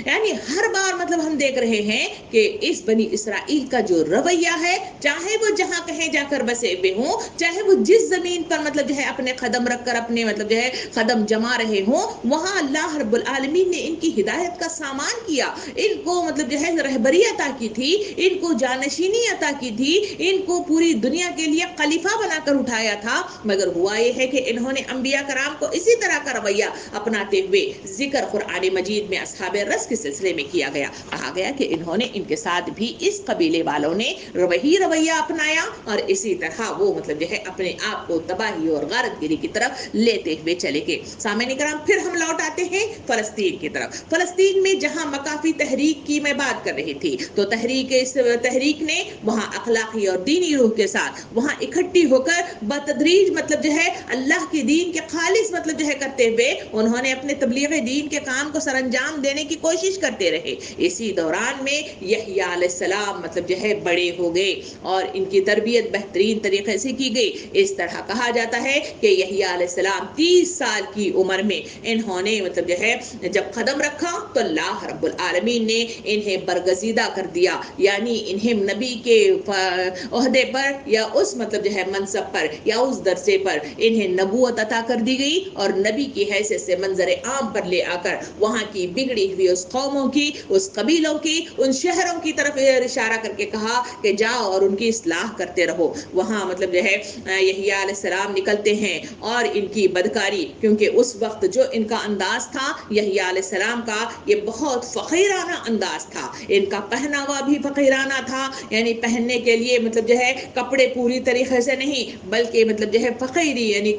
یعنی ہر بار مطلب ہم دیکھ رہے ہیں کہ اس بنی اسرائیل کا جو رویہ ہے, چاہے وہ جہاں کہیں جا کر بسے ہوئے ہوں, چاہے وہ جس زمین پر مطلب جو ہے اپنے قدم رکھ کر اپنے مطلب جو ہے قدم جما رہے ہوں, وہاں اللہ رب العالمین نے ان کی ہدایت کا سامان کیا, ان کو مطلب جو ہے رہبری عطا کی تھی, ان کو جانشینی عطا کی تھی, ان کو پوری دنیا کے لیے خلیفہ بنا کر اٹھایا تھا. مگر ہوا یہ ہے کہ انہوں نے انبیاء کرام کو اسی طرح کا رویہ اپناتے ہوئے ذکر قرآن مجید میں اصحاب رس کے سلسلے میں کیا گیا. کہا گیا کہ انہوں نے ان کے ساتھ بھی اس قبیلے والوں نے وہی رویہ اپنایا, اور اسی طرح وہ مطلب جو ہے اپنے آپ کو تباہی اور غارت گیری کی طرف لیتے ہوئے چلے گئے. سامعین کرام, پھر ہم لوٹ آتے ہیں فلسطین کی طرف. فلسطین میں جہاں مکافی تحریک کی میں بات کر رہی تھی, تو اس تحریک نے وہاں اخلاقی اور دینی روح کے ساتھ وہاں اکٹھی ہو کر بتدریج مطلب جو ہے اللہ کے دین کے خالص مطلب جو ہے کرتے ہوئے انہوں نے اپنے تبلیغ دین کے کام کو سر انجام دینے کی کوشش کرتے رہے. اسی دوران میں یحییٰ علیہ السلام مطلب جو ہے بڑے ہو گئے اور ان کی تربیت بہترین طریقے سے کی گئی. اس طرح کہا جاتا ہے کہ یحییٰ علیہ السلام 30 سال کی عمر میں انہوں نے مطلب جو ہے جب قدم رکھا تو اللہ رب العالمین نے انہیں برگزیدہ کر دیا, یعنی انہیں نبی کے عہدے پر یا اس مطلب جو ہے منصب پر یا اس درجے پر انہیں نبوت عطا کر دی گئی, اور نبی کی حیثیت سے منظر عام پر لے آ کر وہاں کی بگڑی ہوئی اس قوموں کی, اس قبیلوں کی, ان شہروں کی طرف اشارہ کر کے کہا کہ جاؤ اور ان کی اصلاح کرتے رہو. وہاں مطلب جو ہے یحییٰ علیہ السلام نکلتے ہیں اور ان کی بدکاری, کیونکہ اس وقت جو ان کا انداز تھا یحییٰ علیہ السلام کا, یہ بہت فقیرانہ انداز تھا. ان کا پہناوا بھی فقیرانہ تھا, یعنی پہننے کے لیے مطلب جو ہے کپڑے پوری طریقے سے نہیں, بلکہ مطلب جو ہے فقیری یعنی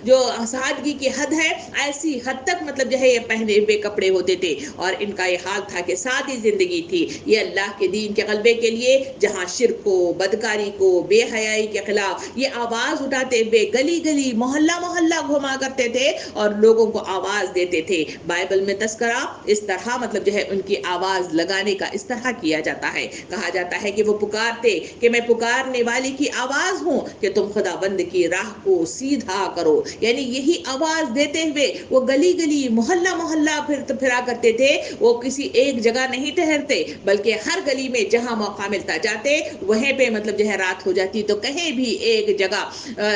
جو سادگی کی حد ہے ایسی حد تک مطلب جو ہے یہ پہنے ہوئے کپڑے ہوتے تھے. اور ان کا یہ حال تھا کہ سادی زندگی تھی. یہ اللہ کے دین کے غلبے کے لیے جہاں شرک کو, بدکاری کو, بے حیائی کے خلاف یہ آواز اٹھاتے ہوئے گلی گلی محلہ محلہ گھما کرتے تھے اور لوگوں کو آواز دیتے تھے. بائبل میں تذکرہ اس طرح مطلب جو ہے ان کی آواز لگانے کا اس طرح کیا جاتا ہے. کہا جاتا ہے کہ وہ پکارتے کہ میں پکارنے والی کی آواز ہوں کہ تم خداوند کی راہ کو سیدھا کرو. یعنی یہی آواز دیتے ہوئے وہ گلی گلی محلہ محلہ پھرا کرتے تھے. وہ کسی ایک جگہ نہیں ٹھہرتے, بلکہ ہر گلی میں جہاں موقع ملتا جاتے, وہیں پہ مطلب جو ہے رات ہو جاتی تو کہیں بھی ایک جگہ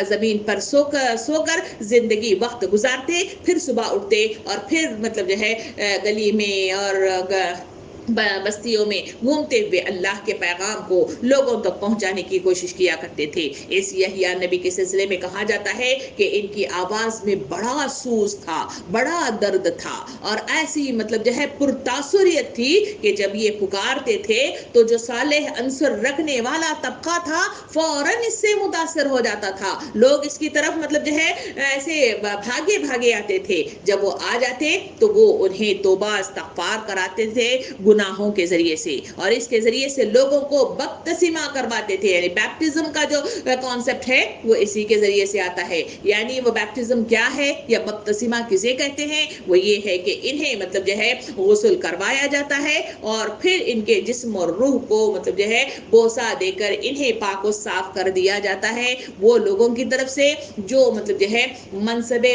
زمین پر سو کر زندگی وقت گزارتے, پھر صبح اٹھتے اور پھر مطلب جو ہے گلی میں اور بستیوں میں گھومتے ہوئے اللہ کے پیغام کو لوگوں تک پہنچانے کی کوشش کیا کرتے تھے. اس یحییٰ نبی کے سلسلے میں کہا جاتا ہے کہ ان کی آواز میں بڑا سوز تھا, بڑا درد تھا, اور ایسی مطلب جو ہے پرتاثریت تھی کہ جب یہ پکارتے تھے تو جو صالح عنصر رکھنے والا طبقہ تھا فوراً اس سے متاثر ہو جاتا تھا. لوگ اس کی طرف مطلب جو ہے ایسے بھاگے بھاگے آتے تھے. جب وہ آ جاتے تو وہ انہیں توبہ استغفار کراتے تھے گناہوں کے ذریعے سے, اور اس کے ذریعے سے لوگوں کو بپتسمہ کرواتے تھے. یعنی بیپٹزم کا جو کانسیپٹ ہے وہ اسی کے ذریعے سے آتا ہے. یعنی وہ بیپٹزم کیا ہے یا بپتسمہ کسے کہتے ہیں, وہ یہ ہے کہ انہیں مطلب جو ہے غسل کروایا جاتا ہے اور پھر ان کے جسم اور روح کو مطلب جو ہے بوسہ دے کر انہیں پاک و صاف کر دیا جاتا ہے. وہ لوگوں کی طرف سے جو مطلب جو ہے منصب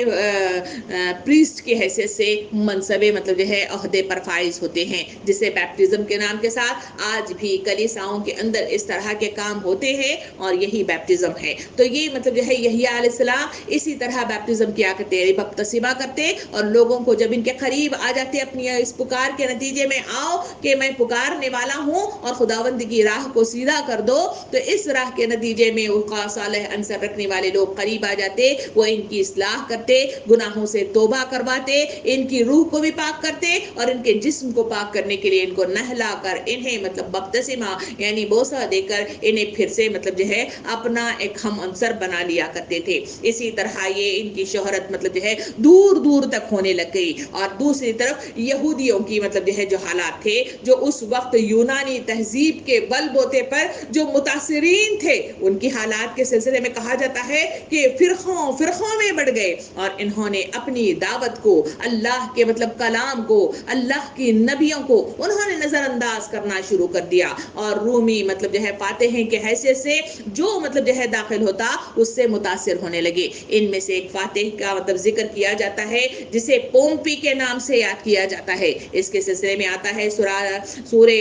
پریسٹ کی حیثیت سے منصب مطلب جو ہے عہدے پر فائز ہوتے ہیں, جسے بیپٹزم کے نام کے ساتھ آج بھی کلیساؤں کے اندر اس طرح کے کام ہوتے ہیں, اور یہی بیپٹزم ہے. تو یہ مطلب جو ہے یحییٰ علیہ السلام اسی طرح بیپٹزم کیا کرتے, بپتسمہ کرتے, اور لوگوں کو جب ان کے قریب آ جاتے اپنی اس پکار کے نتیجے میں, آؤ کہ میں پکارنے والا ہوں اور خداوند کی راہ کو سیدھا کر دو, تو اس راہ کے نتیجے میں وہ صالح عنصر رکھنے والے لوگ قریب آ جاتے, وہ ان کی اصلاح کرتے, گناہوں سے توبہ کرواتے, ان کی روح کو بھی پاک کرتے, اور ان کے جسم کو پاک کرنے کے لیے ان کو نہلا کر انہیں مطلب بپتسمہ یعنی بوسہ دے کر انہیں پھر سے مطلب جو ہے اپنا ایک ہم عنصر بنا لیا کرتے تھے. اسی طرح یہ ان کی شہرت مطلب جو ہے دور دور تک ہونے لگ گئی. اور دوسری طرف یہودیوں کی مطلب جو ہے جو حالات تھے, جو اس وقت یونانی تہذیب کے بل بوتے پر جو متاثرین تھے, ان کی حالات کے سلسلے میں کہا جاتا ہے کہ فرقوں میں بڑھ گئے, اور انہوں نے اپنی دعوت کو, اللہ کے مطلب کلام کو, اللہ کی نبیوں کو, ان انہوں نے نظر انداز کرنا شروع کر دیا اور رومی مطلب جو ہے فاتح کے حیثیت سے جو مطلب جو ہے داخل ہوتا اس سے متاثر ہونے لگے۔ ان میں سے ایک فاتح کا مطلب ذکر کیا جاتا ہے جسے پومپی کے نام سے یاد کیا جاتا ہے۔ اس کے سلسلے میں آتا ہے سورہ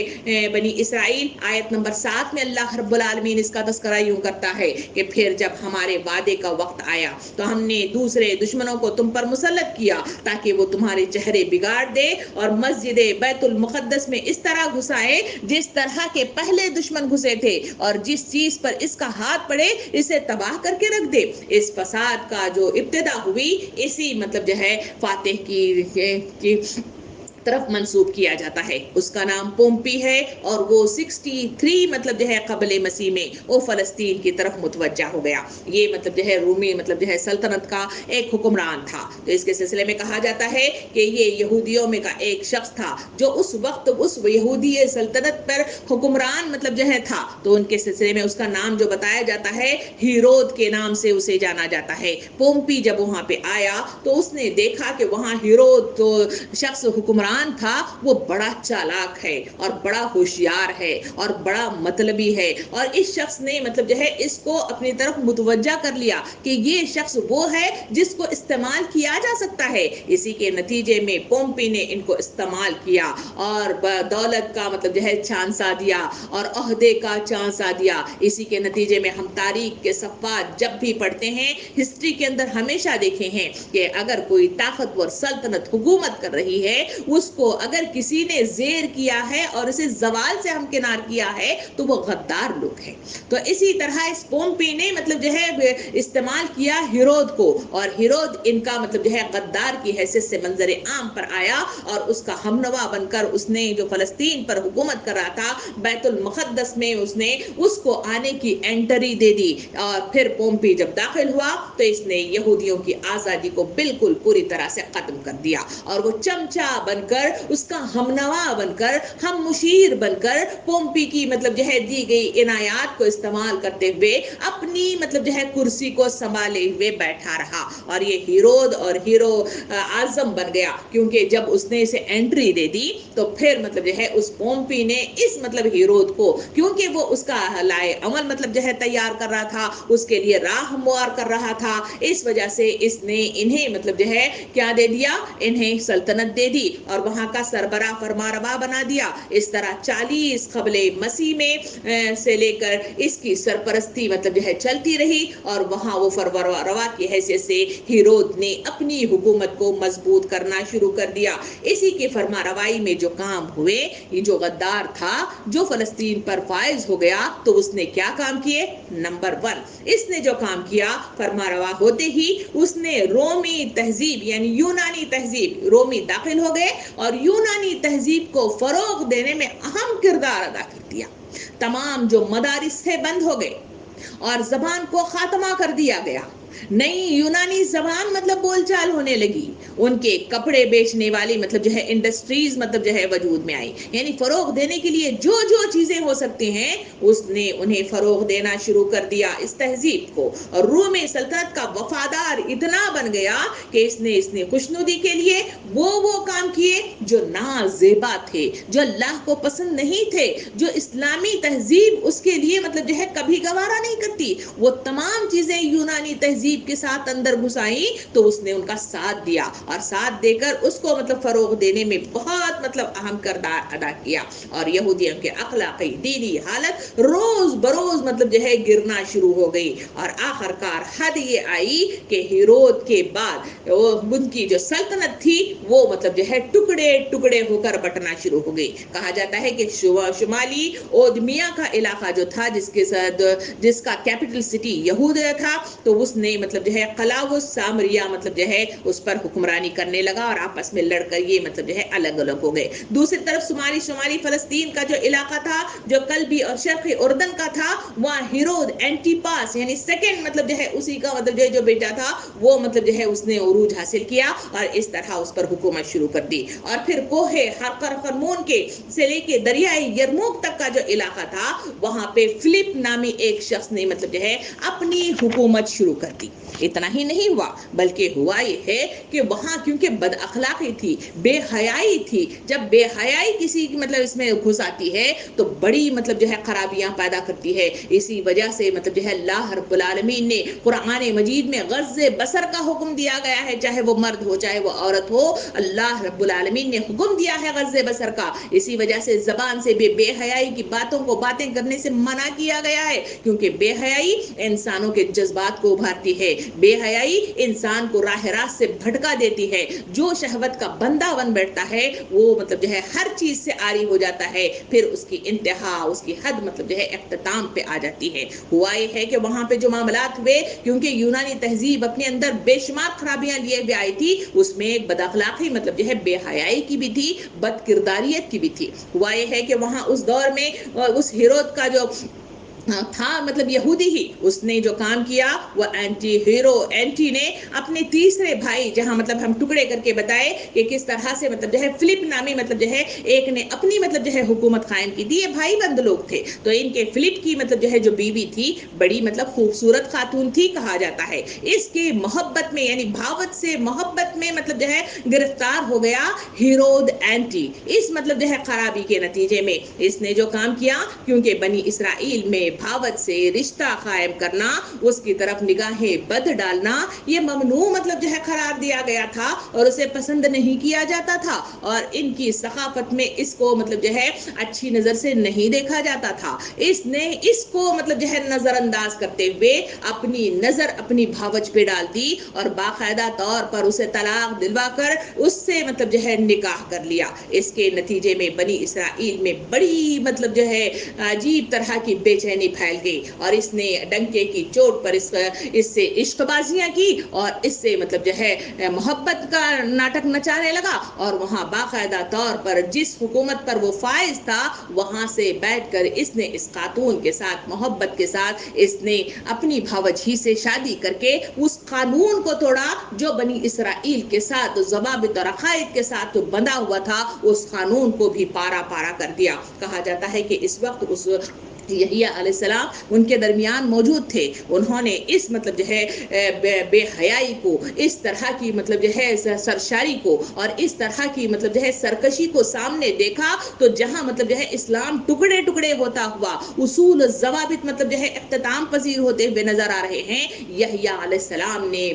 بنی اسرائیل آیت نمبر 7 میں اللہ رب العالمین اس کا تذکرہ یوں کرتا ہے کہ پھر جب ہمارے وعدے کا وقت آیا تو ہم نے دوسرے دشمنوں کو تم پر مسلط کیا تاکہ وہ تمہارے چہرے بگاڑ دے اور مسجد بیت المقدس میں اس طرح گھسائے جس طرح کے پہلے دشمن گھسے تھے، اور جس چیز پر اس کا ہاتھ پڑے اسے تباہ کر کے رکھ دے۔ اس فساد کا جو ابتدا ہوئی اسی مطلب جو ہے فاتح کی طرف منسوب کیا جاتا ہے۔ اس کا نام پومپی ہے اور وہ 63 مطلب جو ہے قبل مسیح میں وہ فلسطین کی طرف متوجہ ہو گیا۔ یہ مطلب جو ہے رومی مطلب جو ہے سلطنت کا ایک حکمران تھا۔ تو اس کے سلسلے میں کہا جاتا ہے کہ یہ یہودیوں میں کا ایک شخص تھا جو اس وقت اس یہودی سلطنت پر حکمران مطلب جو ہے تھا۔ تو ان کے سلسلے میں اس کا نام جو بتایا جاتا ہے ہیرود کے نام سے اسے جانا جاتا ہے۔ پومپی جب وہاں پہ آیا تو اس نے دیکھا کہ وہاں ہیرود تو شخص حکمران تھا وہ بڑا چالاک ہے اور بڑا ہوشیار ہے اور بڑا مطلبی ہے، اور اس شخص نے مطلب جو ہے اس کو اپنی طرف متوجہ کر لیا کہ یہ شخص وہ ہے جس کو استعمال کیا جا سکتا ہے۔ اسی کے نتیجے میں پومپی نے ان کو استعمال کیا اور دولت کا مطلب جو ہے چانسا دیا اور عہدے کا چانسا دیا۔ اسی کے نتیجے میں ہم تاریخ کے صفحات جب بھی پڑھتے ہیں ہسٹری کے اندر ہمیشہ دیکھے ہیں کہ اگر کوئی طاقتور سلطنت حکومت کر رہی ہے اس کو اگر کسی نے زیر کیا ہے اور اسے زوال سے ہمکنار کیا ہے تو وہ غدار لوگ ہیں۔ تو اسی طرح اس پومپی نے مطلب جو ہے استعمال کیا ہیرود کو، اور ہیرود ان کا مطلب جو ہے غدار کی حیثیت سے منظر عام پر آیا اور اس کا ہمنوا بن کر اس نے جو فلسطین پر حکومت کر رہا تھا بیت المقدس میں اس نے اس کو آنے کی انٹری دے دی، اور پھر پومپی جب داخل ہوا تو اس نے یہودیوں کی آزادی کو بالکل پوری طرح سے ختم کر دیا، اور وہ چمچہ بن کر اس کا ہمنوا بن کر ہم مشیر بن کر پومپی کی مطلب جو ہے دی گئی عنایات کو استعمال کرتے ہوئے اپنی مطلب جو ہے کرسی کو سنبھالے ہوئے بیٹھا رہا، اور یہ ہیرود اور ہیرو اعظم بن گیا، کیونکہ جب اس نے اسے انٹری دے دی تو پھر مطلب جو ہے اس پومپی نے اس مطلب ہیرود کو، کیونکہ وہ اس کا لائے عمل مطلب جو ہے تیار کر رہا تھا، اس کے لیے راہ ہموار کر رہا تھا، اس وجہ سے اس نے انہیں مطلب جو ہے کیا دے دیا، انہیں سلطنت دے دی اور وہاں کا سربراہ فرمانروا بنا دیا۔ اس طرح 40 قبل مسیح میں سے لے کر اس کی سرپرستی مطلب جو ہے چلتی رہی، اور وہاں وہ فرمانروا کی حیثیت سے ہیرود نے اپنی حکومت کو مضبوط کرنا شروع کر دیا۔ اسی کی فرمانروائی میں جو کام ہوئے، یہ جو غدار تھا جو فلسطین پر فائز ہو گیا تو اس نے کیا کام کیے؟ نمبر 1 اس نے جو کام کیا فرمانروا ہوتے ہی اس نے رومی تہذیب یعنی یونانی تہذیب، رومی داخل ہو گئے اور یونانی تہذیب کو فروغ دینے میں اہم کردار ادا کر دیا۔ تمام جو مدارس سے بند ہو گئے اور زبان کو خاتمہ کر دیا گیا، نئی یونانی زبان مطلب بول چال ہونے لگی، ان کے کپڑے بیچنے والی مطلب جو ہے انڈسٹریز مطلب جو ہے وجود میں آئی، یعنی فروغ دینے کے لیے جو جو چیزیں ہو سکتی ہیں اس نے انہیں فروغ دینا شروع کر دیا اس تہذیب کو، اور رومی سلطنت کا وفادار اتنا بن گیا کہ اس نے خوشنودی کے لیے وہ کام کیے جو نازیبا تھے، جو اللہ کو پسند نہیں تھے، جو اسلامی تہذیب اس کے لیے مطلب جو ہے کبھی گوارا نہیں کرتی، وہ تمام چیزیں یونانی تہذیب کے ساتھ اندر گھسائی، تو اس نے ان کا ساتھ دیا اور ساتھ دے کر اس کو مطلب فروغ دینے میں بہت مطلب اہم کردار ادا کیا، اور یہودیوں کے اخلاقی دینی حالت روز بروز مطلب جو ہے گرنا شروع ہو گئی، اور آخر کار حد یہ آئی کہ ہیرود کے بعد ان کی جو سلطنت تھی وہ مطلب جو ہے ٹکڑے ٹکڑے ہو کر بٹنا شروع ہو گئی۔ کہا جاتا ہے کہ شمالی اودمیا کا علاقہ جو تھا جس کا کیپٹل سٹی یہودیہ تھا، تو اس نے مطلب جو ہے قلاوس سامریا مطلب جو ہے اس پر حکمرانی کرنے لگا، اور آپس میں لڑ کر یہ مطلب جو ہے الگ الگ ہو گئے۔ دوسری طرف شمالی فلسطین کا جو علاقہ تھا جو قلبی اور شرقی اردن کا تھا، وہاں ہیرود اینٹیپاس یعنی سیکنڈ مطلب جو ہے اسی کا مطلب جو بیٹا تھا وہ مطلب جو ہے اس نے عروج حاصل کیا اور اس طرح اس پر حکومت شروع کر دی، اور پھر کوہ خرمون کے سے لے کے دریائے یرموک تک کا جو علاقہ تھا وہاں پہ فلپ نامی ایک شخص نے مطلب جو ہے اپنی حکومت شروع کر دی۔ سکتی. اتنا ہی نہیں ہوا بلکہ ہوا یہ ہے کہ وہاں کیونکہ بد اخلاقی تھی, بے حیائی تھی, جب بے حیائی کسی کی مطلب اس میں گھس آتی ہے تو بڑی مطلب جو ہے خرابیاں پیدا کرتی ہے. اسی وجہ سے مطلب جو ہے اللہ رب العالمین نے قرآن مجید میں غض بصر کا حکم دیا گیا ہے, چاہے وہ مرد ہو چاہے وہ عورت ہو, اللہ رب العالمین نے حکم دیا ہے غض بصر کا. اسی وجہ سے زبان سے بھی بے حیائی کی باتیں کرنے سے منع کیا گیا ہے, کیونکہ بے حیائی انسانوں کے جذبات کو ابھارتی ہے, بے حیائی انسان کو راہ راست سے بھٹکا دیتی ہے. جو شہوت کا بندہ بن بیٹھتا ہے وہ مطلب جو ہے ہر چیز سے عاری ہو جاتا ہے, پھر اس کی انتہا اس کی حد مطلب جو ہے اختتام پہ آ جاتی ہے. ہوا یہ ہے کہ وہاں پہ جو معاملات ہوئے, کیونکہ یونانی تہذیب اپنے اندر بے شمار خرابیاں لیے ہوئے آئی تھی, اس میں ایک بد اخلاقی مطلب جو ہے بے حیائی کی بھی تھی, بد کرداریت کی بھی تھی. ہوا یہ ہے کہ وہاں اس دور میں اس ہیرود کا جو تھا مطلب یہودی ہی, اس نے جو کام کیا وہ اینٹی نے اپنے تیسرے بھائی, جہاں مطلب ہم ٹکڑے کر کے بتائے کہ کس طرح سے مطلب جو ہے فلپ نامی مطلب جو ہے ایک نے اپنی مطلب جو ہے حکومت قائم کی تھی. یہ بھائی بند لوگ تھے, تو ان کے فلپ کی مطلب جو ہے جو بیوی تھی بڑی مطلب خوبصورت خاتون تھی کہا جاتا ہے. اس کے محبت میں یعنی بھاوت سے محبت میں مطلب جو ہے گرفتار ہو گیا ہیرود اینٹی. اس مطلب جو ہے خرابی کے نتیجے میں اس نے جو کام کیا, کیونکہ بنی اسرائیل میں بھاوت سے رشتہ قائم کرنا, اس کی طرف نگاہیں بد ڈالنا, یہ ممنوع مطلب جو ہے قرار دیا گیا تھا اور اسے پسند نہیں کیا جاتا تھا, اور ان کی ثقافت میں اس کو مطلب جو ہے اچھی نظر سے نہیں دیکھا جاتا تھا. اس نے اس کو مطلب جو ہے نظر انداز کرتے ہوئے اپنی نظر اپنی بھاوج پہ ڈال دی اور باقاعدہ طور پر اسے طلاق دلوا کر اس سے مطلب جو ہے نکاح کر لیا. اس کے نتیجے میں بنی اسرائیل میں بڑی مطلب جو ہے عجیب طرح کی بے چینی پھیل گئی, اور اس نے ڈنکے کی چوٹ پر اس سے عشق بازیاں کی اور اس سے مطلب جو ہے محبت کا ناٹک نچانے لگا, اور وہاں باقاعدہ طور پر جس حکومت پر وہ فائز تھا وہاں سے بیٹھ کر اس نے اس خاتون کے ساتھ محبت کے ساتھ اس نے اپنی بھاوج ہی سے شادی کر کے اس قانون کو توڑا جو بنی اسرائیل کے ساتھ ضوابط اور عقائد کے ساتھ بندھا ہوا تھا, اس قانون کو بھی پارا پارا کر دیا. کہا جاتا ہے کہ اس وقت اس یحییٰ علیہ السلام ان کے درمیان موجود تھے. انہوں نے اس مطلب جو ہے بے حیائی کو, اس طرح کی مطلب جو ہے سرشاری کو اور اس طرح کی مطلب جو ہے سرکشی کو سامنے دیکھا, تو جہاں مطلب جو ہے اسلام ٹکڑے ٹکڑے ہوتا ہوا, اصول ضوابط مطلب جو ہے اختتام پذیر ہوتے ہوئے نظر آ رہے ہیں, یحییٰ علیہ السلام نے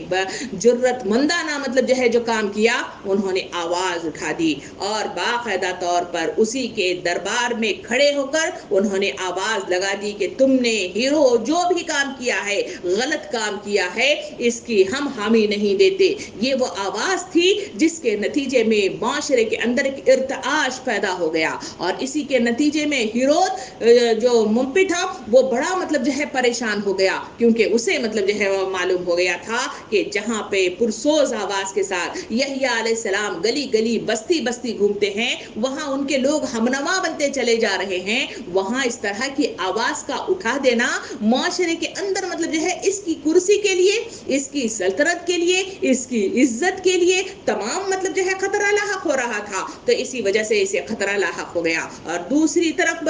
جرت مندانہ مطلب جو ہے جو کام کیا, انہوں نے آواز اٹھا دی اور باقاعدہ طور پر اسی کے دربار میں کھڑے ہو کر انہوں نے آواز لگا دی کہ تم نے ہیرو جو بھی کام کیا ہے, غلط کام کیا ہے, اس کی ہم حامی نہیں دیتے. یہ وہ آواز تھی جس کے نتیجے میں معاشرے کے اندر ایک ارتعاش پیدا ہو گیا, اور اسی کے نتیجے میں ہیرود جو ممپی تھا وہ بڑا مطلب جو ہے پریشان ہو گیا, کیونکہ اسے مطلب جو ہے معلوم ہو گیا تھا کہ جہاں پہ پرسوز آواز کے ساتھ یحییٰ علیہ السلام گلی گلی بستی بستی گھومتے ہیں, وہاں ان کے لوگ ہمنوا بنتے چلے جا رہے ہیں, وہاں اس طرح کی آواز کا اٹھا دینا معاشرے کے اندر مطلب جو ہے اس کی کرسی کے لیے, اس کی سلطنت کے لیے, اس کی عزت کے لیے تمام مطلب جو ہے خطرہ لاحق ہو رہا تھا. تو اسی وجہ سے اسے خطرہ لاحق ہو گیا, اور دوسری طرف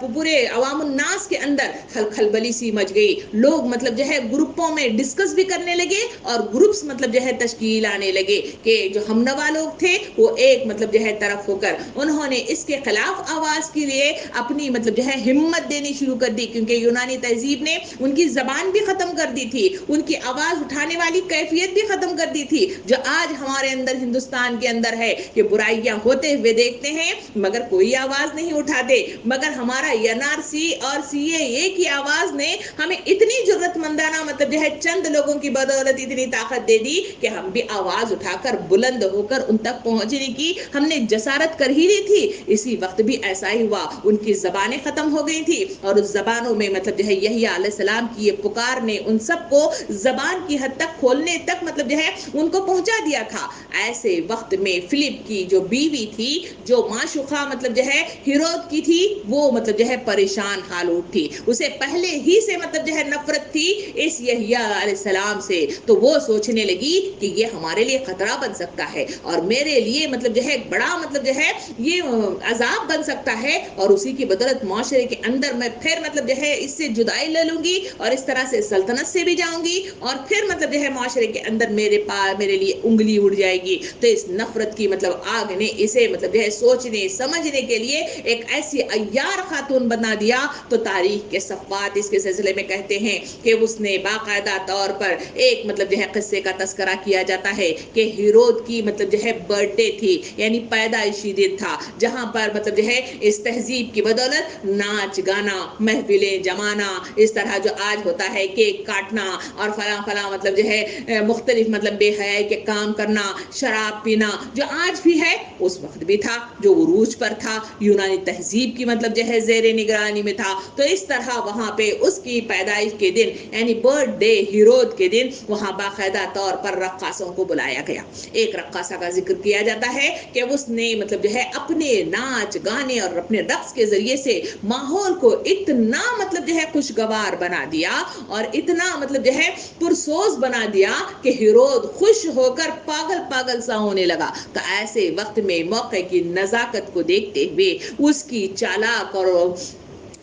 پورے عوام الناس کے اندر خلبلی سی مچ گئی. لوگ مطلب جو ہے گروپوں میں ڈسکس بھی کرنے لگے اور گروپس مطلب جو ہے تشکیل آنے لگے کہ جو ہم نوا لوگ تھے وہ ایک مطلب جو ہے طرف ہو کر انہوں نے اس کے خلاف آواز کے لیے اپنی مطلب جو ہے ہمت دینی شروع کر دی, کیونکہ یونانی تہذیب نے ان کی زبان بھی ختم کر دی تھی, ان کی آواز اٹھانے والی کیفیت بھی ختم کر دی تھی, جو آج ہمارے اندر ہندوستان کے اندر ہے کہ برائیاں ہوتے ہوئے دیکھتے ہیں مگر کوئی آواز نہیں اٹھاتے. مگر ہمارا NRC اور CAA کی آواز نے ہمیں اتنی جرت مندانہ مطلب جو ہے چند لوگوں کی بدولت اتنی طاقت دے دی کہ ہم بھی آواز اٹھا کر بلند ہو کر ان تک پہنچنے کی ہم نے جسارت کر ہی لی تھی. اسی وقت بھی ایسا ہی ہوا, ان کی زبانیں ختم ہو گئی تھی, اور اس زبانوں میں مطلب جو ہے یحییٰ علیہ السلام کی یہ پکار نے ان سب کو زبان کی حد تک کھولنے تک مطلب جو ہے ان کو پہنچا دیا تھا. ایسے وقت میں فلپ کی جو بیوی تھی, جو معشوقہ مطلب جو ہے ہیرود کی تھی, وہ مطلب جو ہے پریشان حالات تھی, اسے پہلے ہی سے مطلب جو ہے نفرت تھی اس یحییٰ علیہ السلام سے, تو وہ سوچنے لگی کہ یہ ہمارے لیے خطرہ بن سکتا ہے اور میرے لیے مطلب جو ہے بڑا مطلب جو ہے یہ عذاب بن سکتا ہے, اور اسی کی بدولت معاشرے کے اندر اندر میں پھر مطلب جو ہے اس سے جدائی لے لوں گی اور اس طرح سے سلطنت سے بھی جاؤں گی اور پھر مطلب جو ہے معاشرے کے اندر میرے لیے انگلی اڑ جائے گی. تو اس نفرت کی مطلب آگ نے اسے مطلب جو ہے سوچنے سمجھنے کے لیے ایک ایسی عیار خاتون بنا دیا. تو تاریخ کے صفحات اس کے سلسلے میں کہتے ہیں کہ اس نے باقاعدہ طور پر ایک مطلب جو ہے قصے کا تذکرہ کیا جاتا ہے کہ ہیرود کی مطلب جو ہے برتھ ڈے تھی, یعنی پیدائشی دن تھا, جہاں پر مطلب جو ہے اس تہذیب کی بدولت ناچ گانا, محفلیں جمانا, اس طرح جو آج ہوتا ہے کیک کاٹنا اور فلاں فلاں مطلب جو ہے مختلف مطلب بے حیائی کے کام کرنا, شراب پینا, جو آج بھی ہے اس وقت بھی تھا, جو عروج پر تھا, یونانی تہذیب کی مطلب جو ہے زیر نگرانی میں تھا. تو اس طرح وہاں پہ اس کی پیدائش کے دن یعنی برتھ ڈے ہیرود کے دن وہاں باقاعدہ طور پر رقاصوں کو بلایا گیا. ایک رقاصہ کا ذکر کیا جاتا ہے کہ اس نے مطلب جو ہے اپنے ناچ گانے اور اپنے رقص کے ذریعے سے ماحول کو اتنا مطلب جو ہے خوشگوار بنا دیا اور اتنا مطلب جو ہے پرسوز بنا دیا کہ ہیرود خوش ہو کر پاگل پاگل سا ہونے لگا. تو ایسے وقت میں موقع کی نزاکت کو دیکھتے ہوئے اس کی چالاک اور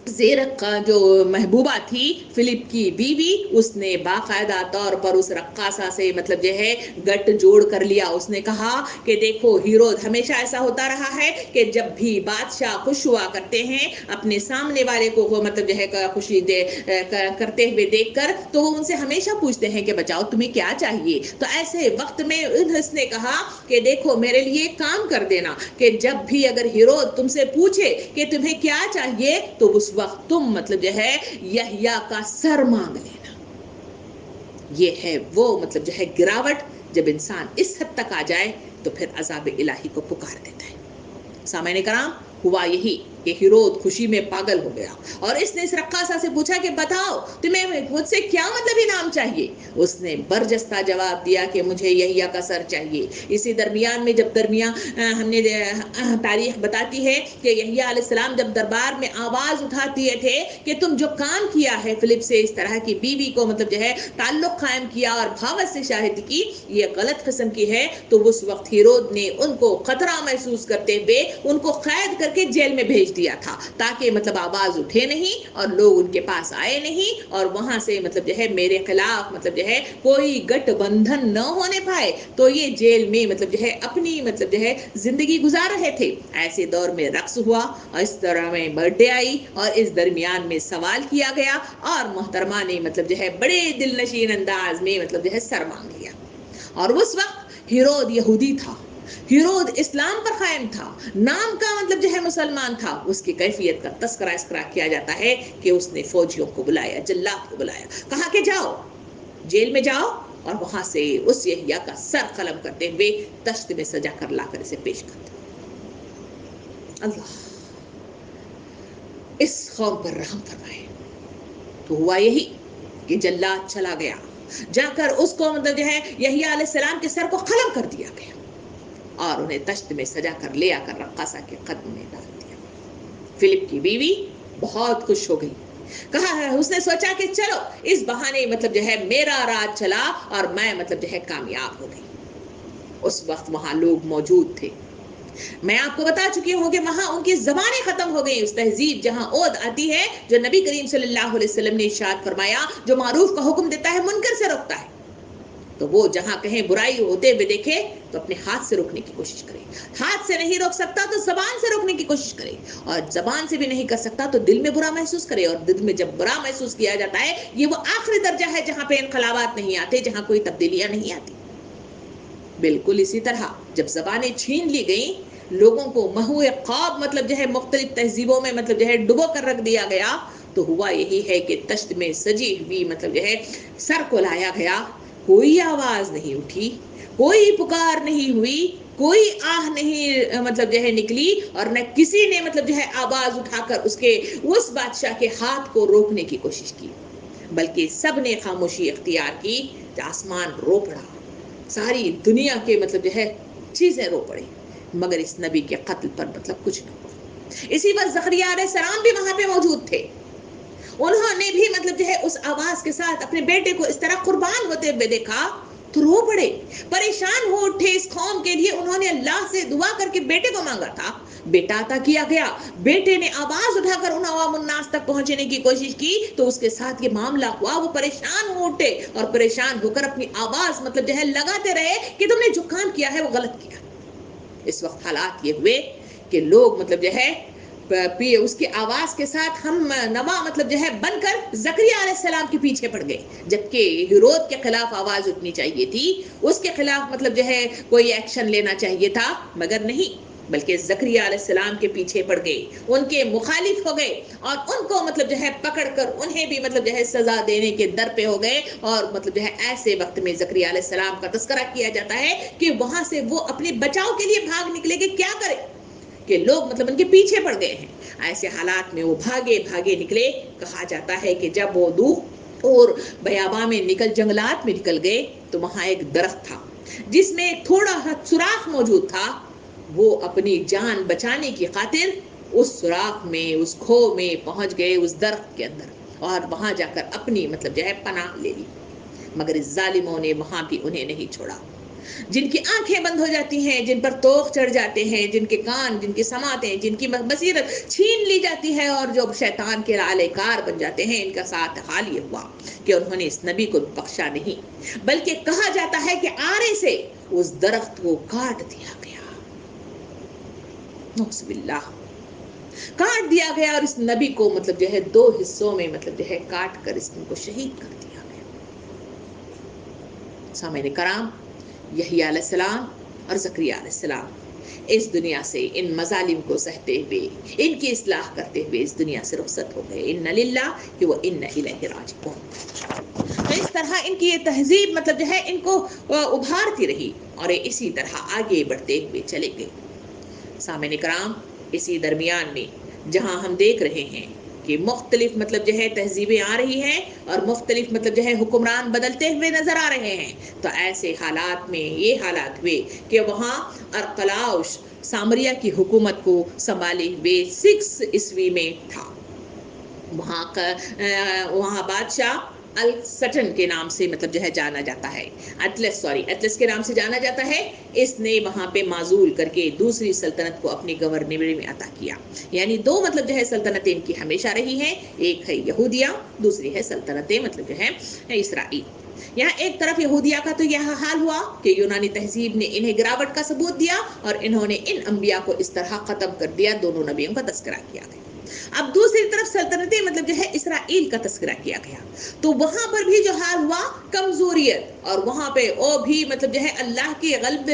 زیرک کا جو محبوبہ تھی فلپ کی بیوی, اس نے باقاعدہ طور پر اس رقاصہ سے مطلب جو ہے گٹ جوڑ کر لیا. اس نے کہا کہ دیکھو ہیرود, ہمیشہ ایسا ہوتا رہا ہے کہ جب بھی بادشاہ خوش ہوا کرتے ہیں اپنے سامنے والے کو وہ مطلب جو ہے خوشی کرتے ہوئے دیکھ کر, تو وہ ان سے ہمیشہ پوچھتے ہیں کہ بچاؤ تمہیں کیا چاہیے. تو ایسے وقت میں اس نے کہا کہ دیکھو میرے لیے کام کر دینا کہ جب بھی اگر ہیرود تم سے پوچھے کہ تمہیں کیا چاہیے تو اس وقت تم مطلب جو ہے یحییٰ کا سر مانگ لینا. یہ ہے وہ مطلب جو ہے گراوٹ, جب انسان اس حد تک آ جائے تو پھر عذاب الہی کو پکار دیتا ہے. سامعین کرام, ہوا یہی کہ ہیرود خوشی میں پاگل ہو گیا اور اس نے اس رقاصہ سے پوچھا کہ بتاؤ تمہیں مجھ سے کیا مطلب انعام چاہیے. اس نے برجستہ جواب دیا کہ مجھے یحییٰ کا سر چاہیے. اسی درمیان میں جب ہم نے تاریخ بتاتی ہے کہ یحییٰ علیہ السلام جب دربار میں آواز اٹھاتے تھے کہ تم جو کام کیا ہے فلپ سے, اس طرح کی بیوی کو مطلب جو ہے تعلق قائم کیا اور بھاوت سے شاہدی کی, یہ غلط قسم کی ہے. تو اس وقت ہیرود نے ان کو خطرہ محسوس کرتے ہوئے ان کو قید کر کے جیل میں بھیج دیا تھا تاکہ مطلب آواز اٹھے نہیں اور لوگ ان کے پاس آئے نہیں اور وہاں سے مطلب جو ہے میرے خلاف مطلب جو ہے کوئی گٹھ بندھن نہ ہونے پائے. تو یہ جیل میں مطلب جو ہے اپنی مطلب جو ہے زندگی گزار رہے تھے. ایسے دور میں رقص ہوا اور اس طرح میں برتھ ڈے آئی اور اس درمیان میں سوال کیا گیا اور محترمہ نے مطلب جو ہے بڑے دل نشین انداز میں مطلب جو ہے سر مانگ لیا. اور اس وقت ہیرود یہودی تھا, ہیرود اسلام پر قائم تھا, نام کا مطلب جو ہے مسلمان تھا. اس کی کیفیت کا تذکرہ کیا جاتا ہے کہ اس نے فوجیوں کو بلایا, جلاد کو بلایا, کہا کہ جاؤ جیل میں جاؤ اور وہاں سے اس یحییٰ کا سر قلم کرتے ہوئے تشت میں سجا کر لا کر اسے پیش کر دو. اللہ اس قوم پر رحم فرمائے. تو ہوا یہی کہ جلاد چلا گیا, جا کر اس کو مطلب جو ہے یحییٰ علیہ السلام کے سر کو قلم کر دیا گیا اور انہیں تشت میں سجا کر لے آ کر رقاصہ کے قدم میں ڈال دیا. فلپ کی بیوی بہت خوش ہو گئی, کہا ہے اس نے سوچا کہ چلو اس بہانے مطلب جو ہے میرا راج چلا اور میں مطلب جو ہے کامیاب ہو گئی. اس وقت وہاں لوگ موجود تھے, میں آپ کو بتا چکی ہوں کہ وہاں ان کی زبانیں ختم ہو گئی. اس تہذیب جہاں عود آتی ہے جو نبی کریم صلی اللہ علیہ وسلم نے ارشاد فرمایا, جو معروف کا حکم دیتا ہے منکر سے روکتا ہے, تو وہ جہاں کہیں برائی ہوتے ہوئے دیکھے تو اپنے ہاتھ سے روکنے کی کوشش کرے. ہاتھ سے نہیں روک سکتا تو زبان سے روکنے کی کوشش کرے, اور زبان سے بھی نہیں کر سکتا تو دل میں برا محسوس کرے. اور دل میں جب برا محسوس کیا جاتا ہے یہ وہ آخری درجہ ہے جہاں پہ انقلابات نہیں آتے, جہاں کوئی تبدیلیاں نہیں آتی. بالکل اسی طرح جب زبانیں چھین لی گئیں, لوگوں کو مہوئے خواب مطلب جو ہے مختلف تہذیبوں میں مطلب جو ہے ڈبو کر رکھ دیا گیا, تو ہوا یہی ہے کہ تشت میں سجی ہوئی مطلب جو ہے سر کو لایا گیا. کوئی آواز نہیں اٹھی, کوئی پکار نہیں ہوئی, کوئی آہ نہیں مطلب جو ہے نکلی, اور نہ کسی نے مطلب جو ہے آواز اٹھا کر اس بادشاہ کے ہاتھ کو روکنے کی کوشش کی, بلکہ سب نے خاموشی اختیار کی. آسمان رو پڑا, ساری دنیا کے مطلب جو ہے چیزیں رو پڑی, مگر اس نبی کے قتل پر مطلب کچھ نہ ہوا. اسی وقت زکریا علیہ السلام بھی وہاں پہ موجود تھے. انہوں نے بھی مطلب جو ہے اس آواز کے ساتھ اپنے بیٹے کو اس طرح قربان ہوتے ہوئے دیکھا تو رو پڑے, پریشان ہو اٹھے. اس قوم کے لیے انہوں نے اللہ سے دعا کر کے بیٹے کو مانگا تھا, بیٹا عطا کیا گیا. بیٹے نے آواز اٹھا کر ان عوام الناس تک پہنچنے کی کوشش کی تو اس کے ساتھ یہ معاملہ ہوا. وہ پریشان ہو اٹھے اور پریشان ہو کر اپنی آواز مطلب جو ہے لگاتے رہے کہ تم نے جو کام کیا ہے وہ غلط کیا. اس وقت حالات یہ ہوئے کہ لوگ مطلب جو ہے اس کی آواز کے ساتھ ہم نوا مطلب جو ہے بن کر زکریا علیہ السلام کے پیچھے پڑ گئے, جبکہ ہیرود کے خلاف آواز اٹھنی چاہیے تھی, اس کے خلاف مطلب جو ہے کوئی ایکشن لینا چاہیے تھا, مگر نہیں, بلکہ زکریا علیہ السلام کے پیچھے پڑ گئے, ان کے مخالف ہو گئے اور ان کو مطلب جو ہے پکڑ کر انہیں بھی مطلب جو ہے سزا دینے کے در پہ ہو گئے. اور مطلب جو ہے ایسے وقت میں زکریا علیہ السلام کا تذکرہ کیا جاتا ہے کہ وہاں سے وہ اپنے بچاؤ کے لیے بھاگ نکلے کہ کیا کرے کہ لوگ مطلب ان کے پیچھے پڑ گئے ہیں. ایسے حالات میں وہ بھاگے نکلے. کہا جاتا ہے کہ جب وہ دور اور بیاباں میں جنگلات میں نکل گئے تو وہاں ایک درخت تھا جس میں ایک تھوڑا سوراخ موجود تھا. وہ اپنی جان بچانے کی خاطر اس سوراخ میں, اس کھو میں پہنچ گئے, اس درخت کے اندر, اور وہاں جا کر اپنی مطلب جو ہے پناہ لے لی. مگر اس ظالموں نے وہاں بھی انہیں نہیں چھوڑا. جن کی آنکھیں بند ہو جاتی ہیں, جن پر توق چڑھ جاتے ہیں, جن کے کان, جن کی سماعتیں, جن کی بصیرت چھین لی جاتی ہے اور جو شیطان کے آلے کار بن جاتے ہیں, ان کا ساتھ حال یہ ہوا کہ انہوں نے اس نبی کو بخشا نہیں, بلکہ کہا جاتا ہے کہ آرے سے اس درخت کو کاٹ دیا گیا. نعوذ باللہ, کاٹ دیا گیا اور اس نبی کو مطلب جو ہے 2 حصوں میں مطلب جو ہے کاٹ کر اس کو شہید کر دیا گیا. سامعین کرام, یحییٰ علیہ السلام اور زکریا علیہ السلام اس دنیا سے ان مظالم کو سہتے ہوئے, ان کی اصلاح کرتے ہوئے اس دنیا سے رخصت ہو گئے. اِنَّ لِلَّهِ وَإِنَّ إِلَيْهِ رَاجِعُونَ. تو اس طرح ان کی یہ تہذیب مطلب جو ہے ان کو ابھارتی رہی اور اسی طرح آگے بڑھتے ہوئے چلے گئے. سامعین کرام, اسی درمیان میں جہاں ہم دیکھ رہے ہیں کہ مختلف مطلب جو ہے تہذیبیں آ رہی ہیں اور مختلف مطلب جو ہے حکمران بدلتے ہوئے نظر آ رہے ہیں, تو ایسے حالات میں یہ حالات ہوئے کہ وہاں ارقلاؤش سامریہ کی حکومت کو سنبھالے ہوئے 6 عیسوی میں تھا. وہاں بادشاہ السٹن کے نام سے مطلب جو ہے جانا جاتا ہے, اطلس کے نام سے جانا جاتا ہے. اس نے وہاں پہ معزول کر کے دوسری سلطنت کو اپنی گورنری میں عطا کیا. یعنی 2 مطلب جو ہے سلطنتیں ان کی ہمیشہ رہی ہیں, ایک ہے یہودیہ, دوسری ہے سلطنتیں مطلب جو ہے اسرائیل. یہاں ایک طرف یہودیہ کا تو یہ حال ہوا کہ یونانی تہذیب نے انہیں گراوٹ کا ثبوت دیا اور انہوں نے ان انبیاء کو اس طرح ختم کر دیا, دونوں نبیوں کا تذکرہ کیا گیا. اب دوسری طرف سلطنتیں مطلب جو ہے اسرائیل کا تذکرہ کیا گیا, تو وہاں پر بھی جو حال ہوا کمزوریت, اور وہاں پہ وہ بھی مطلب جو ہے اللہ کے غلب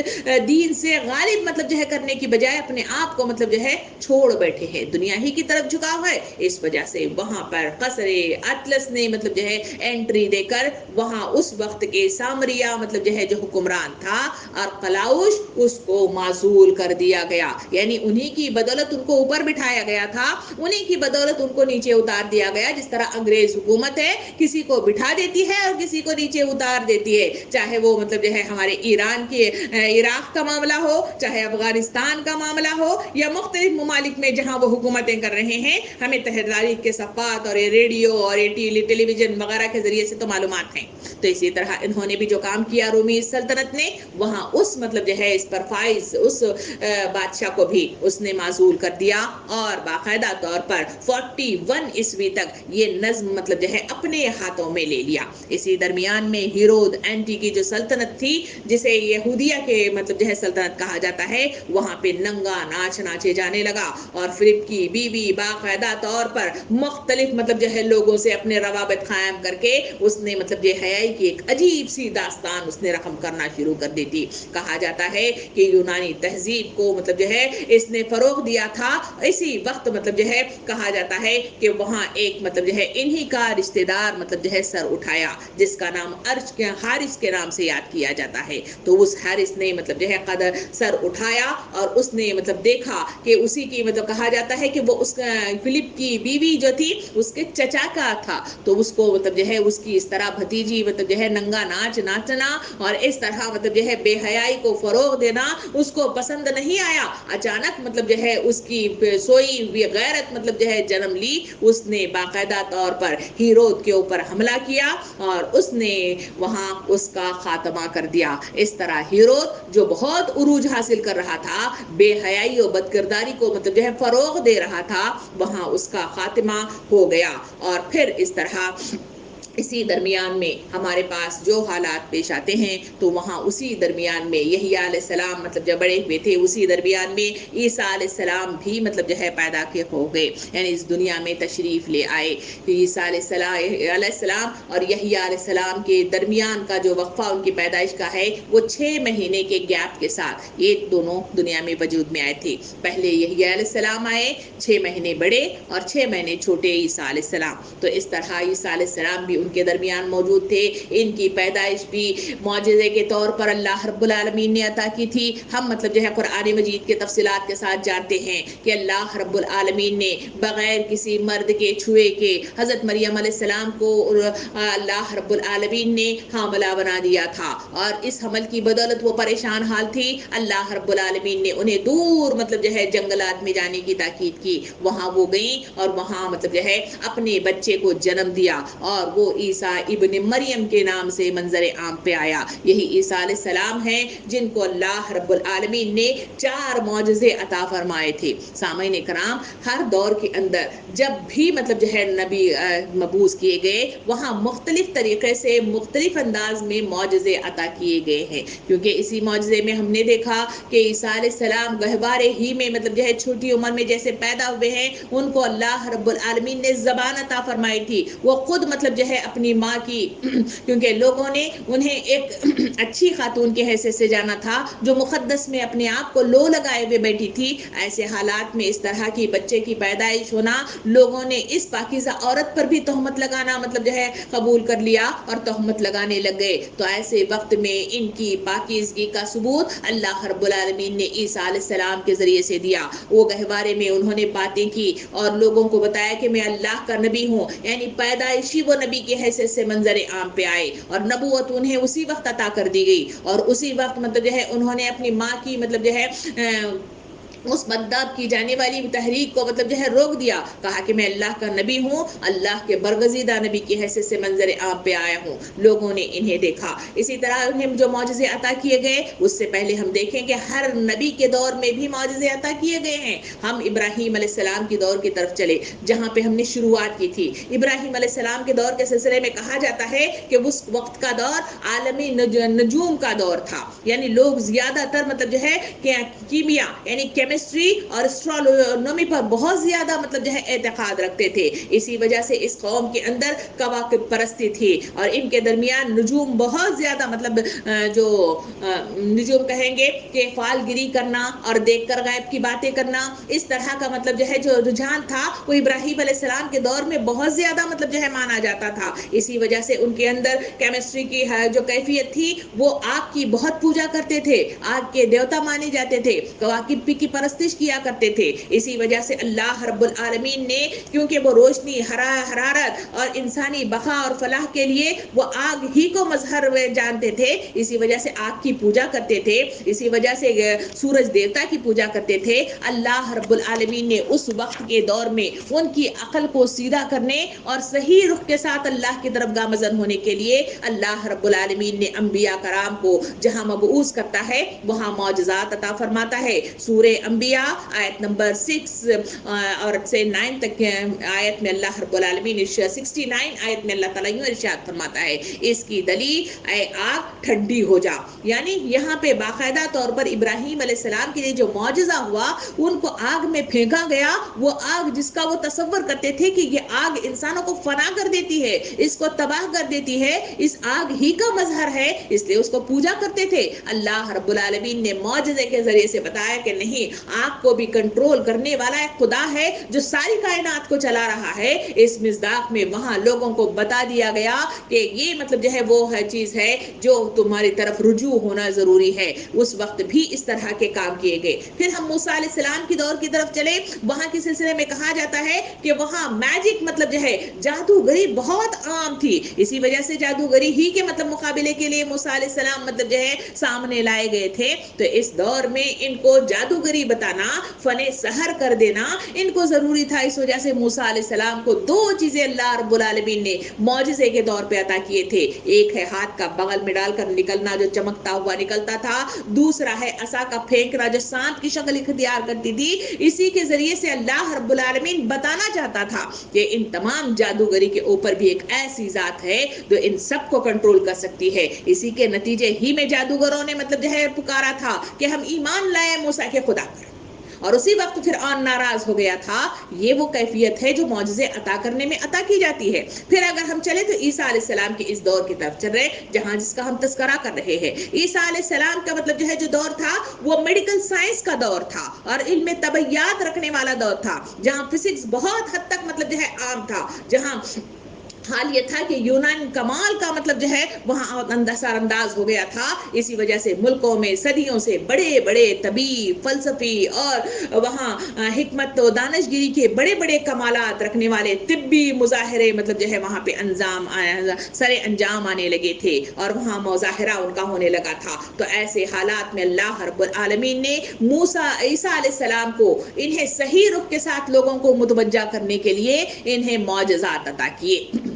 دین سے غالب مطلب جو ہے کرنے کی بجائے اپنے آپ کو مطلب جو ہے چھوڑ بیٹھے ہیں, دنیا ہی کی طرف جھکاؤ ہے. اس وجہ سے وہاں پر قصر اطلس نے مطلب جو ہے انٹری دے کر وہاں اس وقت کے سامریہ مطلب جو ہے جو حکمران تھا ارقلاؤش, اس کو معزول کر دیا گیا. یعنی انہی کی بدولت ان کو اوپر بٹھایا گیا تھا, انہی کی بدولت ان کو نیچے اتار دیا گیا. جس طرح انگریز حکومت ہے, کسی کو بٹھا دیتی ہے اور کسی کو نیچے اتار دیتی ہے, چاہے وہ مطلب جو ہے ہمارے ایران کے عراق کا معاملہ ہو, چاہے افغانستان کا معاملہ ہو, یا مختلف ممالک میں جہاں وہ حکومتیں کر رہے ہیں. ہمیں تحریک کے صفحات اور ریڈیو اور ٹیلی ویژن وغیرہ کے ذریعے سے تو معلومات ہیں. تو اسی طرح انہوں نے بھی جو کام کیا رومی سلطنت نے, وہاں اس مطلب جو ہے اس پر فائز اس بادشاہ کو بھی اس نے معزول کر دیا اور باقاعدہ طور پر 41 عیسوی تک یہ نظم مطلب جو ہے اپنے ہاتھوں میں لے لیا. اسی درمیان میں ہیرود اینٹی کی جو سلطنت تھی, جسے یہودیہ کے مطلب جو ہے سلطنت کہا جاتا ہے, وہاں پہ ننگا ناچ ناچے جانے لگا اور فلپ کی بیوی باقاعدہ طور پر مختلف مطلب جو ہے لوگوں سے اپنے روابط قائم کر کے اس نے مطلب یہ حیائی کی ایک عجیب سی داستان اس نے رقم کرنا شروع کر دی تھی. کہا جاتا ہے کہ یونانی تہذیب کو مطلب جو ہے اس نے فروغ دیا تھا. اسی وقت مطلب جو ہے کہا جاتا ہے کہ وہاں ایک مطلب جو ہے انہی کا رشتہ دار مطلب جو ہے سر اٹھایا, جس کا نام حارث کے نام سے یاد کیا جاتا ہے. تو اس حارث نے مطلب جو ہے قدر سر اٹھایا اور اس نے مطلب دیکھا کہ اسی کی مطلب کہا جاتا ہے کہ وہ اس فلپ کی بیوی جو تھی اس کے چچا کا تھا, تو اس کو مطلب جو ہے اس کی اس طرح بھتیجی مطلب جو ہے ننگا ناچ ناچنا اور اس طرح مطلب جو ہے بے حیائی کو فروغ دینا اس کو پسند نہیں آیا. اچانک مطلب جو ہے اس کی سوئی ہوئی غیرت مطلب جو ہے جنم لی. اس نے باقاعدہ طور پر ہیرود کے اوپر حملہ کیا اور اس نے وہاں اس کا خاتمہ کر دیا۔ اس طرح ہیرود جو بہت عروج حاصل کر رہا تھا، بے حیائی و بدکرداری کو مطلب جو ہے فروغ دے رہا تھا، وہاں اس کا خاتمہ ہو گیا۔ اور پھر اس طرح اسی درمیان میں ہمارے پاس جو حالات پیش آتے ہیں تو وہاں اسی درمیان میں یحییٰ علیہ السلام مطلب جب بڑے ہوئے تھے، اسی درمیان میں عیسیٰ علیہ السلام بھی مطلب جو ہے پیدا کے ہو گئے، یعنی اس دنیا میں تشریف لے آئے۔ عیسیٰ علیہ السلام اور یحییٰ علیہ السلام کے درمیان کا جو وقفہ ان کی پیدائش کا ہے وہ 6 مہینے کے گیپ کے ساتھ یہ دونوں دنیا میں وجود میں آئے تھے۔ پہلے یحییٰ علیہ السلام آئے، 6 مہینے بڑے اور 6 مہینے چھوٹے عیسیٰ علیہ السلام۔ تو اس طرح عیسیٰ علیہ السلام بھی ان کے درمیان موجود تھے۔ ان کی پیدائش بھی معجزے کے طور پر اللہ رب العالمین نے عطا کی تھی۔ ہم مطلب جو ہے قرآن مجید کے تفصیلات کے ساتھ جانتے ہیں کہ اللہ رب العالمین نے بغیر کسی مرد کے چھوئے کے حضرت مریم علیہ السلام کو اللہ رب العالمین نے حاملہ بنا دیا تھا، اور اس حمل کی بدولت وہ پریشان حال تھی۔ اللہ رب العالمین نے انہیں دور مطلب جو ہے جنگلات میں جانے کی تاکید کی، وہاں وہ گئیں اور وہاں مطلب جو ہے اپنے بچے کو جنم دیا، اور وہ عیسیٰ ابن مریم کے نام سے منظر عام پہ آیا۔ یہی عیسیٰ علیہ السلام ہیں جن کو اللہ رب العالمین نے 4 معجزے عطا فرمائے تھے۔ سامعین کرام، ہر دور کے اندر جب بھی مطلب جو ہے نبی مبعوث کیے گئے، وہاں مختلف طریقے سے مختلف انداز میں معجزے عطا کیے گئے ہیں، کیونکہ اسی معجزے میں ہم نے دیکھا کہ عیسیٰ علیہ السلام گہوارے ہی میں مطلب جو ہے چھوٹی عمر میں جیسے پیدا ہوئے ہیں، ان کو اللہ رب العالمین نے زبان عطا فرمائی تھی۔ وہ خود مطلب جو ہے اپنی ماں کی کیونکہ لوگوں نے انہیں ایک اچھی خاتون کی حیثیت سے جانا تھا جو مقدس میں اپنے آپ کو لو لگائے ہوئے بیٹھی تھی، ایسے حالات میں اس طرح کی بچے کی پیدائش ہونا، لوگوں نے اس پاکیزہ عورت پر بھی تہمت لگانا مطلب جو ہے قبول کر لیا اور تہمت لگانے لگ گئے۔ تو ایسے وقت میں ان کی پاکیزگی کا ثبوت اللہ رب العالمین نے عیسیٰ علیہ السلام کے ذریعے سے دیا۔ وہ گہوارے میں انہوں نے باتیں کی اور لوگوں کو بتایا کہ میں اللہ کا نبی ہوں، یعنی پیدائشی وہ نبی کی حیثیت سے منظر عام پہ آئے، اور نبوت انہیں اسی وقت عطا کر دی گئی، اور اسی وقت مطلب جو ہے انہوں نے اپنی ماں کی مطلب جو ہے اس بدداد کی جانے والی تحریک کو مطلب جو ہے روک دیا، کہا کہ میں اللہ کا نبی ہوں، اللہ کے برگزیدہ نبی کی حیثیت سے منظر عام پہ آیا ہوں۔ لوگوں نے انہیں دیکھا۔ اسی طرح انہیں جو معجزے عطا کیے گئے، اس سے پہلے ہم دیکھیں کہ ہر نبی کے دور میں بھی معجزے عطا کیے گئے ہیں۔ ہم ابراہیم علیہ السلام کے دور کی طرف چلے جہاں پہ ہم نے شروعات کی تھی۔ ابراہیم علیہ السلام کے دور کے سلسلے میں کہا جاتا ہے کہ اس وقت کا دور عالمی نجوم کا دور تھا، یعنی لوگ زیادہ تر مطلب جو ہے کیمیا یعنی کیمسٹری اور اسٹرانومی پر بہت زیادہ مطلب جو ہے اعتقاد رکھتے تھے۔ اسی وجہ سے اس قوم کے اندر کواکب پرستی تھی، اور ان کے درمیان نجوم بہت زیادہ مطلب جو نجوم کہیں گے کہ فال گیری کرنا اور دیکھ کر غیب کی باتیں کرنا، اس طرح کا مطلب جو ہے جو رجحان تھا وہ ابراہیم علیہ السلام کے دور میں بہت زیادہ مطلب جو ہے مانا جاتا تھا۔ اسی وجہ سے ان کے اندر کیمسٹری کی جو کیفیت تھی وہ آگ کی بہت پوجا کرتے تھے، آگ کے دیوتا مانے جاتے تھے، کواکب کی پرستش کیا کرتے تھے۔ اسی وجہ سے اللہ رب العالمین نے کیونکہ وہ روشنی، حرارت اور انسانی بقا اور فلاح کے لیے وہ آگ ہی کو مظہر جانتے تھے، اسی وجہ سے آگ کی پوجا کرتے تھے، اسی وجہ سے سورج دیوتا کی پوجا کرتے تھے۔ اللہ رب العالمین نے اس وقت کے دور میں ان کی عقل کو سیدھا کرنے اور صحیح رخ کے ساتھ اللہ کی طرف گامزن ہونے کے لیے اللہ رب العالمین نے انبیاء کرام کو جہاں مبعوث کرتا ہے وہاں معجزات عطا فرماتا ہے۔ سورہ انبیاء آیت نمبر 6 اور سے 9 تک آیت میں اللہ رب العالمین 69 آیت میں اللہ تعالیٰ یوں ارشاد فرماتا ہے، اس کی دلیل اے آگ ٹھنڈی ہو جا، یعنی یہاں پہ باقاعدہ طور پر ابراہیم علیہ السلام کے لیے جو معجزہ ہوا، ان کو آگ میں پھینکا گیا، وہ آگ جس کا وہ تصور کرتے تھے کہ یہ آگ انسانوں کو فنا کر دیتی ہے، اس کو تباہ کر دیتی ہے، اس آگ ہی کا مظہر ہے، اس لیے اس کو پوجا کرتے تھے۔ اللہ رب العالمین نے معجزے کے ذریعے سے بتایا کہ نہیں، آگ کو بھی کنٹرول کرنے والا ایک خدا ہے جو ساری کائنات کو چلا رہا ہے۔ اس مصداق میں وہاں لوگوں کو بتا دیا گیا کہ یہ مطلب جو ہے وہ چیز ہے جو تمہاری طرف رجوع ہونا ضروری ہے۔ اس وقت بھی اس طرح کے کام کیے گئے۔ پھر ہم موسیٰ علیہ السلام کی دور کی طرف چلے، وہاں کے سلسلے میں کہا جاتا ہے کہ وہاں میجک مطلب جو ہے جادوگری بہت عام تھی، اسی وجہ سے جادوگری ہی کے مطلب مقابلے کے لیے موسیٰ علیہ السلام مطلب جو ہے سامنے لائے گئے تھے۔ تو اس دور میں ان کو جادوگری بتانا، فن سحر کر دینا ان کو ضروری تھا. اس وجہ سے موسیٰ علیہ السلام کو 2 چیزیں اللہ رب العالمین نے معجزے کے طور پہ عطا کیے تھے. ایک ہے ہاتھ کا بغل میں ڈال کر نکلنا جو چمکتا ہوا نکلتا تھا، دوسرا ہے عصا کا پھینکنا جو سانپ کی شکل اختیار کرتی تھی. اسی کے ذریعے سے اللہ رب العالمین بتانا چاہتا تھا کہ ان تمام جادوگری کے اوپر بھی ایک ایسی ذات ہے جو ان سب کو کنٹرول کر سکتی ہے. اسی کے نتیجے ہی میں جادوگروں نے مطلب جو ہے پکارا تھا کہ ہم ایمان لائے موسیٰ کے خدا پر، اور اسی وقت فرعون ناراض ہو گیا تھا. یہ وہ کیفیت ہے جو معجزے عطا کرنے میں عطا کی جاتی ہے. پھر اگر ہم چلیں تو عیسیٰ علیہ السلام کے اس دور کی طرف چل رہے جہاں جس کا ہم تذکرہ کر رہے ہیں. عیسیٰ علیہ السلام کا مطلب جو ہے جو دور تھا وہ میڈیکل سائنس کا دور تھا اور علم طبیعیات رکھنے والا دور تھا، جہاں فزکس بہت حد تک مطلب جو ہے عام تھا، جہاں حال یہ تھا کہ یونان کمال کا مطلب جو ہے وہاں اثر انداز ہو گیا تھا. اسی وجہ سے ملکوں میں صدیوں سے بڑے بڑے طبیب، فلسفی اور وہاں حکمت و دانشگیری کے بڑے بڑے کمالات رکھنے والے طبی مظاہرے مطلب جو ہے وہاں پہ سر انجام آنے لگے تھے اور وہاں مظاہرہ ان کا ہونے لگا تھا. تو ایسے حالات میں اللہ رب العالمین نے عیسیٰ علیہ السلام کو انہیں صحیح رخ کے ساتھ لوگوں کو متوجہ کرنے کے لیے انہیں معجزات عطا کیے.